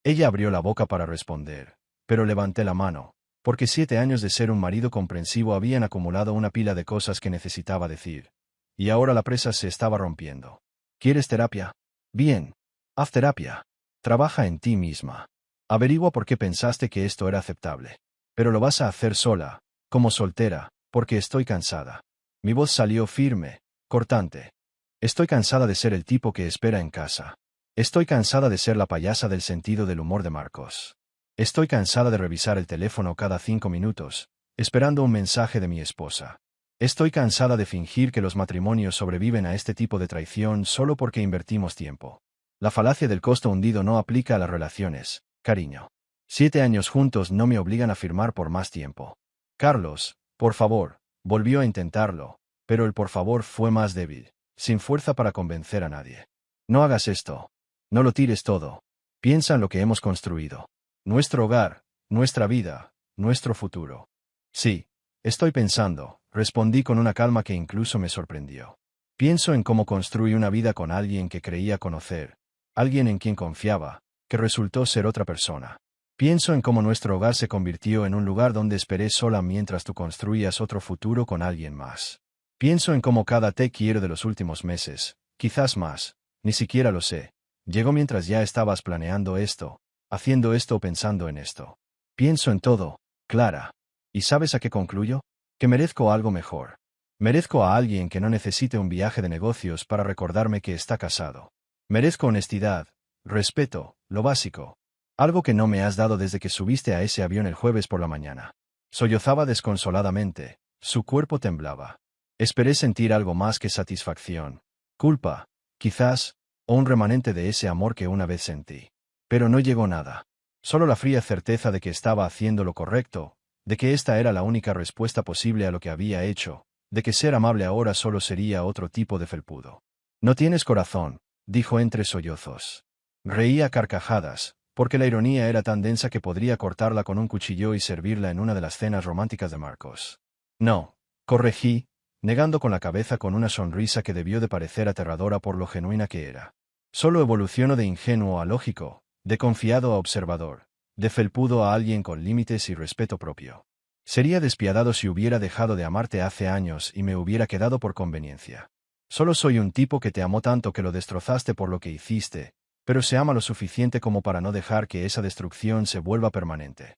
Ella abrió la boca para responder, pero levanté la mano, porque 7 años de ser un marido comprensivo habían acumulado una pila de cosas que necesitaba decir. Y ahora la presa se estaba rompiendo. ¿Quieres terapia? Bien. Haz terapia. Trabaja en ti misma. Averigua por qué pensaste que esto era aceptable. Pero lo vas a hacer sola, como soltera, porque estoy cansada. Mi voz salió firme, cortante. Estoy cansada de ser el tipo que espera en casa. Estoy cansada de ser la payasa del sentido del humor de Marcos. Estoy cansada de revisar el teléfono cada 5 minutos, esperando un mensaje de mi esposa. Estoy cansada de fingir que los matrimonios sobreviven a este tipo de traición solo porque invertimos tiempo. La falacia del costo hundido no aplica a las relaciones, cariño. 7 años juntos no me obligan a firmar por más tiempo. Carlos, por favor, volvió a intentarlo, pero el por favor fue más débil, sin fuerza para convencer a nadie. No hagas esto. No lo tires todo. Piensa en lo que hemos construido. Nuestro hogar, nuestra vida, nuestro futuro. Sí, estoy pensando, respondí con una calma que incluso me sorprendió. Pienso en cómo construí una vida con alguien que creía conocer, alguien en quien confiaba, que resultó ser otra persona. Pienso en cómo nuestro hogar se convirtió en un lugar donde esperé sola mientras tú construías otro futuro con alguien más. Pienso en cómo cada te quiero de los últimos meses, quizás más, ni siquiera lo sé, llegó mientras ya estabas planeando esto, haciendo esto o pensando en esto. Pienso en todo, Clara. ¿Y sabes a qué concluyo? Que merezco algo mejor. Merezco a alguien que no necesite un viaje de negocios para recordarme que está casado. Merezco honestidad, respeto, lo básico. Algo que no me has dado desde que subiste a ese avión el jueves por la mañana. Sollozaba desconsoladamente, su cuerpo temblaba. Esperé sentir algo más que satisfacción, culpa, quizás, o un remanente de ese amor que una vez sentí. Pero no llegó nada. Solo la fría certeza de que estaba haciendo lo correcto, de que esta era la única respuesta posible a lo que había hecho, de que ser amable ahora solo sería otro tipo de felpudo. No tienes corazón, dijo entre sollozos. Reía a carcajadas, porque la ironía era tan densa que podría cortarla con un cuchillo y servirla en una de las cenas románticas de Marcos. No, corregí, negando con la cabeza con una sonrisa que debió de parecer aterradora por lo genuina que era. Solo evoluciono de ingenuo a lógico, de confiado a observador, de felpudo a alguien con límites y respeto propio. Sería despiadado si hubiera dejado de amarte hace años y me hubiera quedado por conveniencia. Solo soy un tipo que te amó tanto que lo destrozaste por lo que hiciste, pero se ama lo suficiente como para no dejar que esa destrucción se vuelva permanente.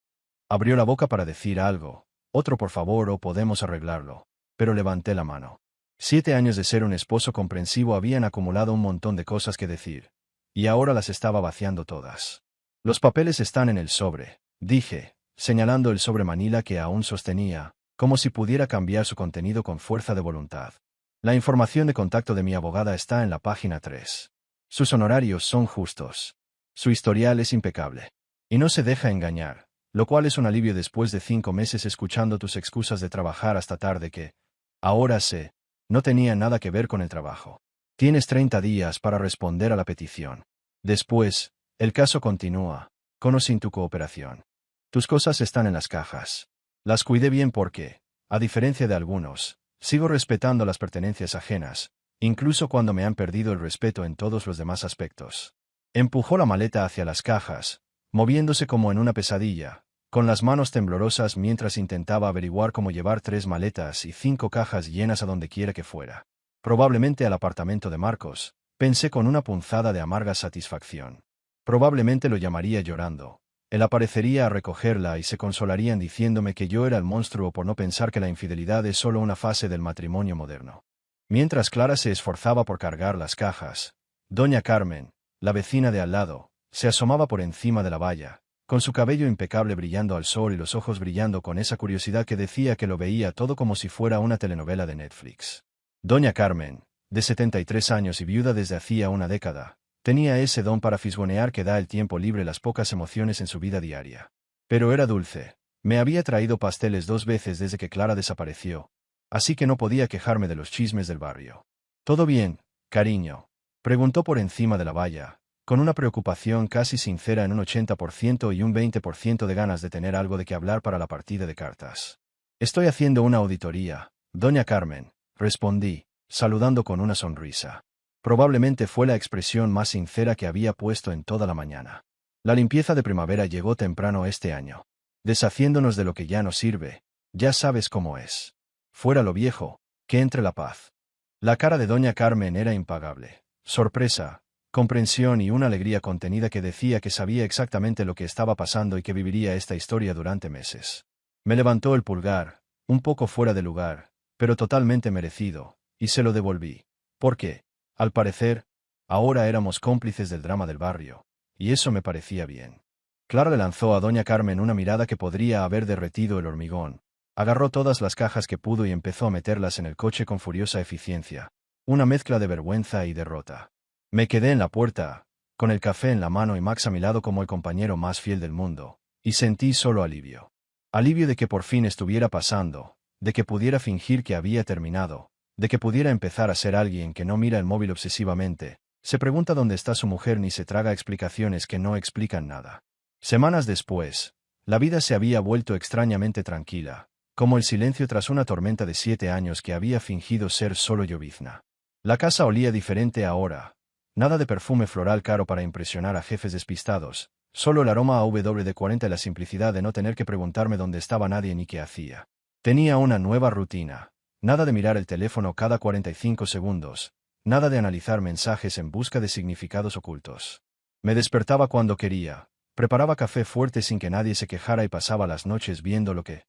Abrió la boca para decir algo, otro por favor o podemos arreglarlo, pero levanté la mano. 7 años de ser un esposo comprensivo habían acumulado un montón de cosas que decir, y ahora las estaba vaciando todas. Los papeles están en el sobre, dije, señalando el sobre manila que aún sostenía, como si pudiera cambiar su contenido con fuerza de voluntad. La información de contacto de mi abogada está en la página 3. Sus honorarios son justos. Su historial es impecable. Y no se deja engañar, lo cual es un alivio después de 5 meses escuchando tus excusas de trabajar hasta tarde que, ahora sé, no tenía nada que ver con el trabajo. Tienes 30 días para responder a la petición. Después, el caso continúa, con o sin tu cooperación. Tus cosas están en las cajas. Las cuidé bien porque, a diferencia de algunos, sigo respetando las pertenencias ajenas, incluso cuando me han perdido el respeto en todos los demás aspectos. Empujó la maleta hacia las cajas, moviéndose como en una pesadilla, con las manos temblorosas mientras intentaba averiguar cómo llevar 3 maletas y 5 cajas llenas a donde quiera que fuera. Probablemente al apartamento de Marcos, pensé con una punzada de amarga satisfacción. Probablemente lo llamaría llorando. Él aparecería a recogerla y se consolarían diciéndome que yo era el monstruo por no pensar que la infidelidad es solo una fase del matrimonio moderno. Mientras Clara se esforzaba por cargar las cajas, doña Carmen, la vecina de al lado, se asomaba por encima de la valla, con su cabello impecable brillando al sol y los ojos brillando con esa curiosidad que decía que lo veía todo como si fuera una telenovela de Netflix. Doña Carmen, de 73 años y viuda desde hacía una década, tenía ese don para fisgonear que da el tiempo libre las pocas emociones en su vida diaria. Pero era dulce. Me había traído pasteles 2 veces desde que Clara desapareció, así que no podía quejarme de los chismes del barrio. ¿Todo bien, cariño?, preguntó por encima de la valla, con una preocupación casi sincera en un 80% y un 20% de ganas de tener algo de qué hablar para la partida de cartas. Estoy haciendo una auditoría, doña Carmen, respondí, saludando con una sonrisa. Probablemente fue la expresión más sincera que había puesto en toda la mañana. La limpieza de primavera llegó temprano este año, deshaciéndonos de lo que ya no sirve. Ya sabes cómo es. Fuera lo viejo, que entre la paz. La cara de doña Carmen era impagable. Sorpresa, comprensión y una alegría contenida que decía que sabía exactamente lo que estaba pasando y que viviría esta historia durante meses. Me levantó el pulgar, un poco fuera de lugar, pero totalmente merecido, y se lo devolví. Porque, al parecer, ahora éramos cómplices del drama del barrio, y eso me parecía bien. Clara le lanzó a doña Carmen una mirada que podría haber derretido el hormigón. Agarró todas las cajas que pudo y empezó a meterlas en el coche con furiosa eficiencia. Una mezcla de vergüenza y derrota. Me quedé en la puerta, con el café en la mano y Max a mi lado como el compañero más fiel del mundo, y sentí solo alivio. Alivio de que por fin estuviera pasando, de que pudiera fingir que había terminado, de que pudiera empezar a ser alguien que no mira el móvil obsesivamente, se pregunta dónde está su mujer ni se traga explicaciones que no explican nada. Semanas después, la vida se había vuelto extrañamente tranquila, como el silencio tras una tormenta de 7 años que había fingido ser solo llovizna. La casa olía diferente ahora. Nada de perfume floral caro para impresionar a jefes despistados, solo el aroma a WD-40 y la simplicidad de no tener que preguntarme dónde estaba nadie ni qué hacía. Tenía una nueva rutina. Nada de mirar el teléfono cada 45 segundos, nada de analizar mensajes en busca de significados ocultos. Me despertaba cuando quería, preparaba café fuerte sin que nadie se quejara y pasaba las noches viendo lo que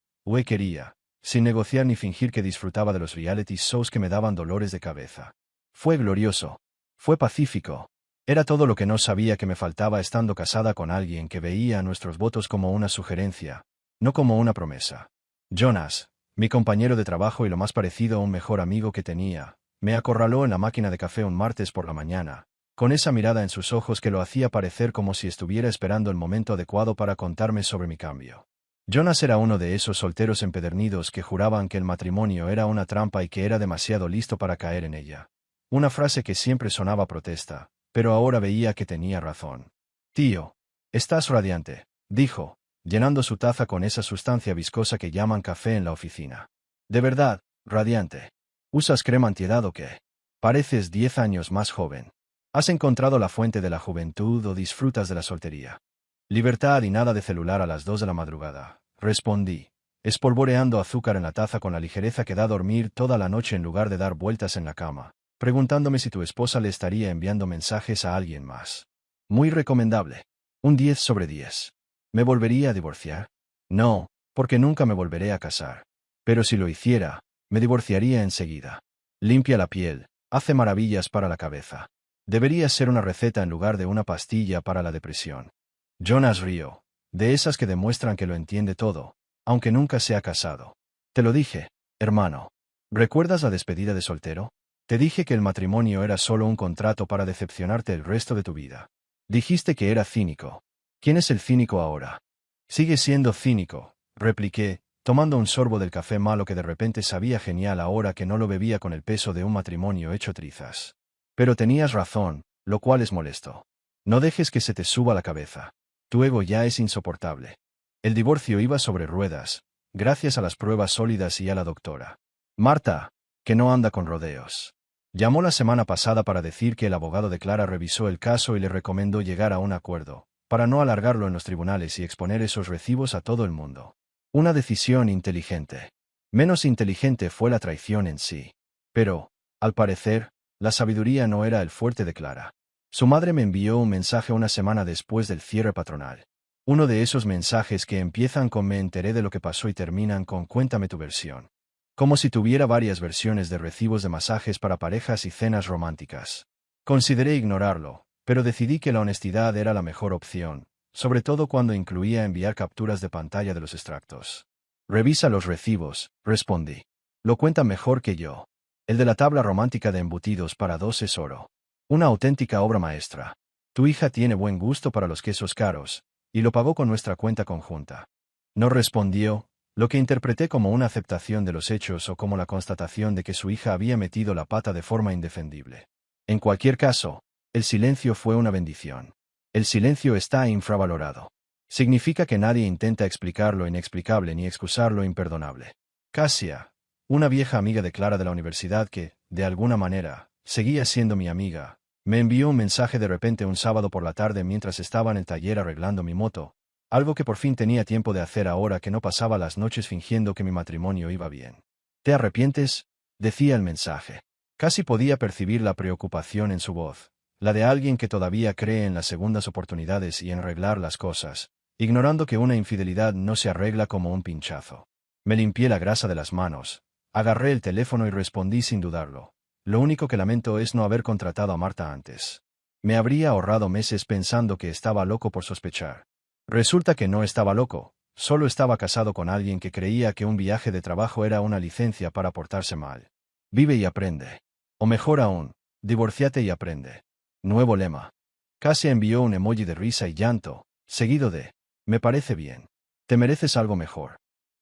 quería, sin negociar ni fingir que disfrutaba de los reality shows que me daban dolores de cabeza. Fue glorioso. Fue pacífico. Era todo lo que no sabía que me faltaba estando casada con alguien que veía a nuestros votos como una sugerencia, no como una promesa. Jonas, mi compañero de trabajo y lo más parecido a un mejor amigo que tenía, me acorraló en la máquina de café un martes por la mañana, con esa mirada en sus ojos que lo hacía parecer como si estuviera esperando el momento adecuado para contarme sobre mi cambio. Jonas era uno de esos solteros empedernidos que juraban que el matrimonio era una trampa y que era demasiado listo para caer en ella. Una frase que siempre sonaba protesta, pero ahora veía que tenía razón. Tío, estás radiante, dijo, llenando su taza con esa sustancia viscosa que llaman café en la oficina. De verdad, radiante. ¿Usas crema antiedad o qué? Pareces 10 años más joven. ¿Has encontrado la fuente de la juventud o disfrutas de la soltería? Libertad y nada de celular a las 2 de la madrugada, respondí, espolvoreando azúcar en la taza con la ligereza que da dormir toda la noche en lugar de dar vueltas en la cama, preguntándome si tu esposa le estaría enviando mensajes a alguien más. Muy recomendable. Un 10 sobre 10. ¿Me volvería a divorciar? No, porque nunca me volveré a casar. Pero si lo hiciera, me divorciaría enseguida. Limpia la piel, hace maravillas para la cabeza. Debería ser una receta en lugar de una pastilla para la depresión. Jonas rió, de esas que demuestran que lo entiende todo, aunque nunca se ha casado. Te lo dije, hermano. ¿Recuerdas la despedida de soltero? Te dije que el matrimonio era solo un contrato para decepcionarte el resto de tu vida. Dijiste que era cínico. ¿Quién es el cínico ahora? Sigue siendo cínico, repliqué, tomando un sorbo del café malo que de repente sabía genial ahora que no lo bebía con el peso de un matrimonio hecho trizas. Pero tenías razón, lo cual es molesto. No dejes que se te suba la cabeza. Tu ego ya es insoportable. El divorcio iba sobre ruedas, gracias a las pruebas sólidas y a la doctora Marta, que no anda con rodeos. Llamó la semana pasada para decir que el abogado de Clara revisó el caso y le recomendó llegar a un acuerdo, para no alargarlo en los tribunales y exponer esos recibos a todo el mundo. Una decisión inteligente. Menos inteligente fue la traición en sí. Pero, al parecer, la sabiduría no era el fuerte de Clara. Su madre me envió un mensaje una semana después del cierre patronal. Uno de esos mensajes que empiezan con me enteré de lo que pasó y terminan con cuéntame tu versión. como si tuviera varias versiones de recibos de masajes para parejas y cenas románticas. Consideré ignorarlo, pero decidí que la honestidad era la mejor opción, sobre todo cuando incluía enviar capturas de pantalla de los extractos. Revisa los recibos, respondí. Lo cuenta mejor que yo. El de la tabla romántica de embutidos para dos es oro. Una auténtica obra maestra. Tu hija tiene buen gusto para los quesos caros, y lo pagó con nuestra cuenta conjunta. No respondió, lo que interpreté como una aceptación de los hechos o como la constatación de que su hija había metido la pata de forma indefendible. En cualquier caso, el silencio fue una bendición. El silencio está infravalorado. Significa que nadie intenta explicar lo inexplicable ni excusar lo imperdonable. Cassia, una vieja amiga de Clara de la universidad que, de alguna manera, seguía siendo mi amiga, me envió un mensaje de repente un sábado por la tarde mientras estaba en el taller arreglando mi moto, algo que por fin tenía tiempo de hacer ahora que no pasaba las noches fingiendo que mi matrimonio iba bien. ¿Te arrepientes?, decía el mensaje. Casi podía percibir la preocupación en su voz, la de alguien que todavía cree en las segundas oportunidades y en arreglar las cosas, ignorando que una infidelidad no se arregla como un pinchazo. Me limpié la grasa de las manos, agarré el teléfono y respondí sin dudarlo. Lo único que lamento es no haber contratado a Marta antes. Me habría ahorrado meses pensando que estaba loco por sospechar. Resulta que no estaba loco, solo estaba casado con alguien que creía que un viaje de trabajo era una licencia para portarse mal. Vive y aprende. O mejor aún, divórciate y aprende. Nuevo lema. Casi envió un emoji de risa y llanto, seguido de, me parece bien. Te mereces algo mejor.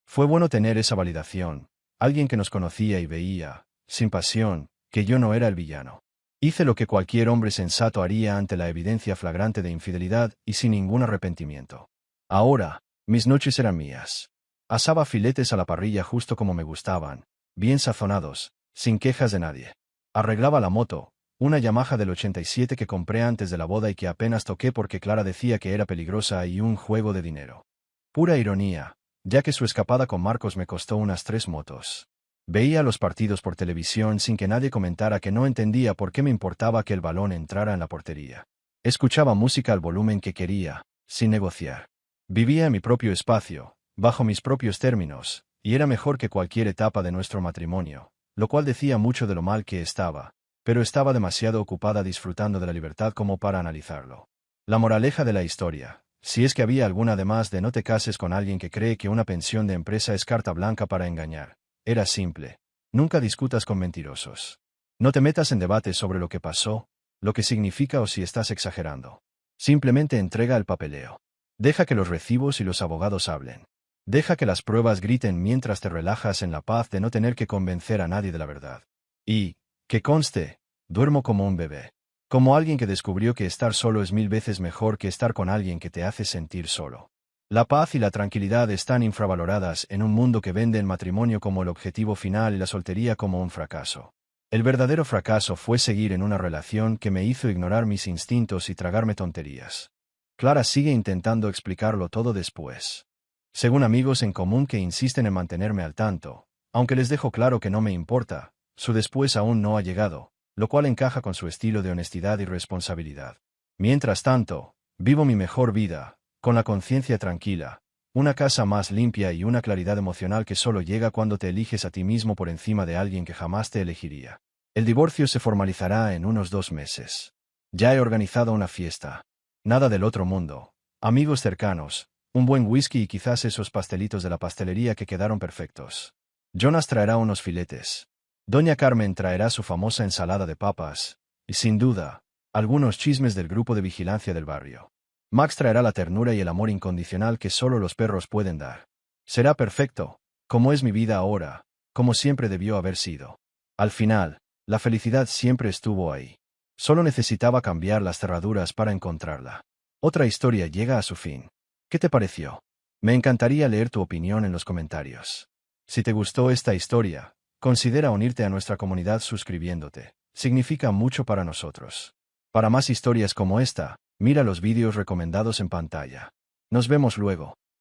Fue bueno tener esa validación, alguien que nos conocía y veía, sin pasión, que yo no era el villano. Hice lo que cualquier hombre sensato haría ante la evidencia flagrante de infidelidad y sin ningún arrepentimiento. Ahora, mis noches eran mías. Asaba filetes a la parrilla justo como me gustaban, bien sazonados, sin quejas de nadie. Arreglaba la moto, una Yamaha del 87 que compré antes de la boda y que apenas toqué porque Clara decía que era peligrosa y un juego de dinero. Pura ironía, ya que su escapada con Marcos me costó unas 3 motos. Veía los partidos por televisión sin que nadie comentara que no entendía por qué me importaba que el balón entrara en la portería. Escuchaba música al volumen que quería, sin negociar. Vivía en mi propio espacio, bajo mis propios términos, y era mejor que cualquier etapa de nuestro matrimonio, lo cual decía mucho de lo mal que estaba, pero estaba demasiado ocupada disfrutando de la libertad como para analizarlo. La moraleja de la historia, si es que había alguna además de no te cases con alguien que cree que una pensión de empresa es carta blanca para engañar, era simple. Nunca discutas con mentirosos. No te metas en debates sobre lo que pasó, lo que significa o si estás exagerando. Simplemente entrega el papeleo. Deja que los recibos y los abogados hablen. Deja que las pruebas griten mientras te relajas en la paz de no tener que convencer a nadie de la verdad. Y, que conste, duermo como un bebé. Como alguien que descubrió que estar solo es 1000 veces mejor que estar con alguien que te hace sentir solo. La paz y la tranquilidad están infravaloradas en un mundo que vende el matrimonio como el objetivo final y la soltería como un fracaso. El verdadero fracaso fue seguir en una relación que me hizo ignorar mis instintos y tragarme tonterías. Clara sigue intentando explicarlo todo después. Según amigos en común que insisten en mantenerme al tanto, aunque les dejo claro que no me importa, su después aún no ha llegado, lo cual encaja con su estilo de honestidad y responsabilidad. Mientras tanto, vivo mi mejor vida, con la conciencia tranquila, una casa más limpia y una claridad emocional que solo llega cuando te eliges a ti mismo por encima de alguien que jamás te elegiría. El divorcio se formalizará en unos 2 meses. Ya he organizado una fiesta. Nada del otro mundo. Amigos cercanos, un buen whisky y quizás esos pastelitos de la pastelería que quedaron perfectos. Jonas traerá unos filetes. Doña Carmen traerá su famosa ensalada de papas, y sin duda, algunos chismes del grupo de vigilancia del barrio. Max traerá la ternura y el amor incondicional que solo los perros pueden dar. Será perfecto, como es mi vida ahora, como siempre debió haber sido. Al final, la felicidad siempre estuvo ahí. Solo necesitaba cambiar las cerraduras para encontrarla. Otra historia llega a su fin. ¿Qué te pareció? Me encantaría leer tu opinión en los comentarios. Si te gustó esta historia, considera unirte a nuestra comunidad suscribiéndote. Significa mucho para nosotros. Para más historias como esta, mira los vídeos recomendados en pantalla. Nos vemos luego.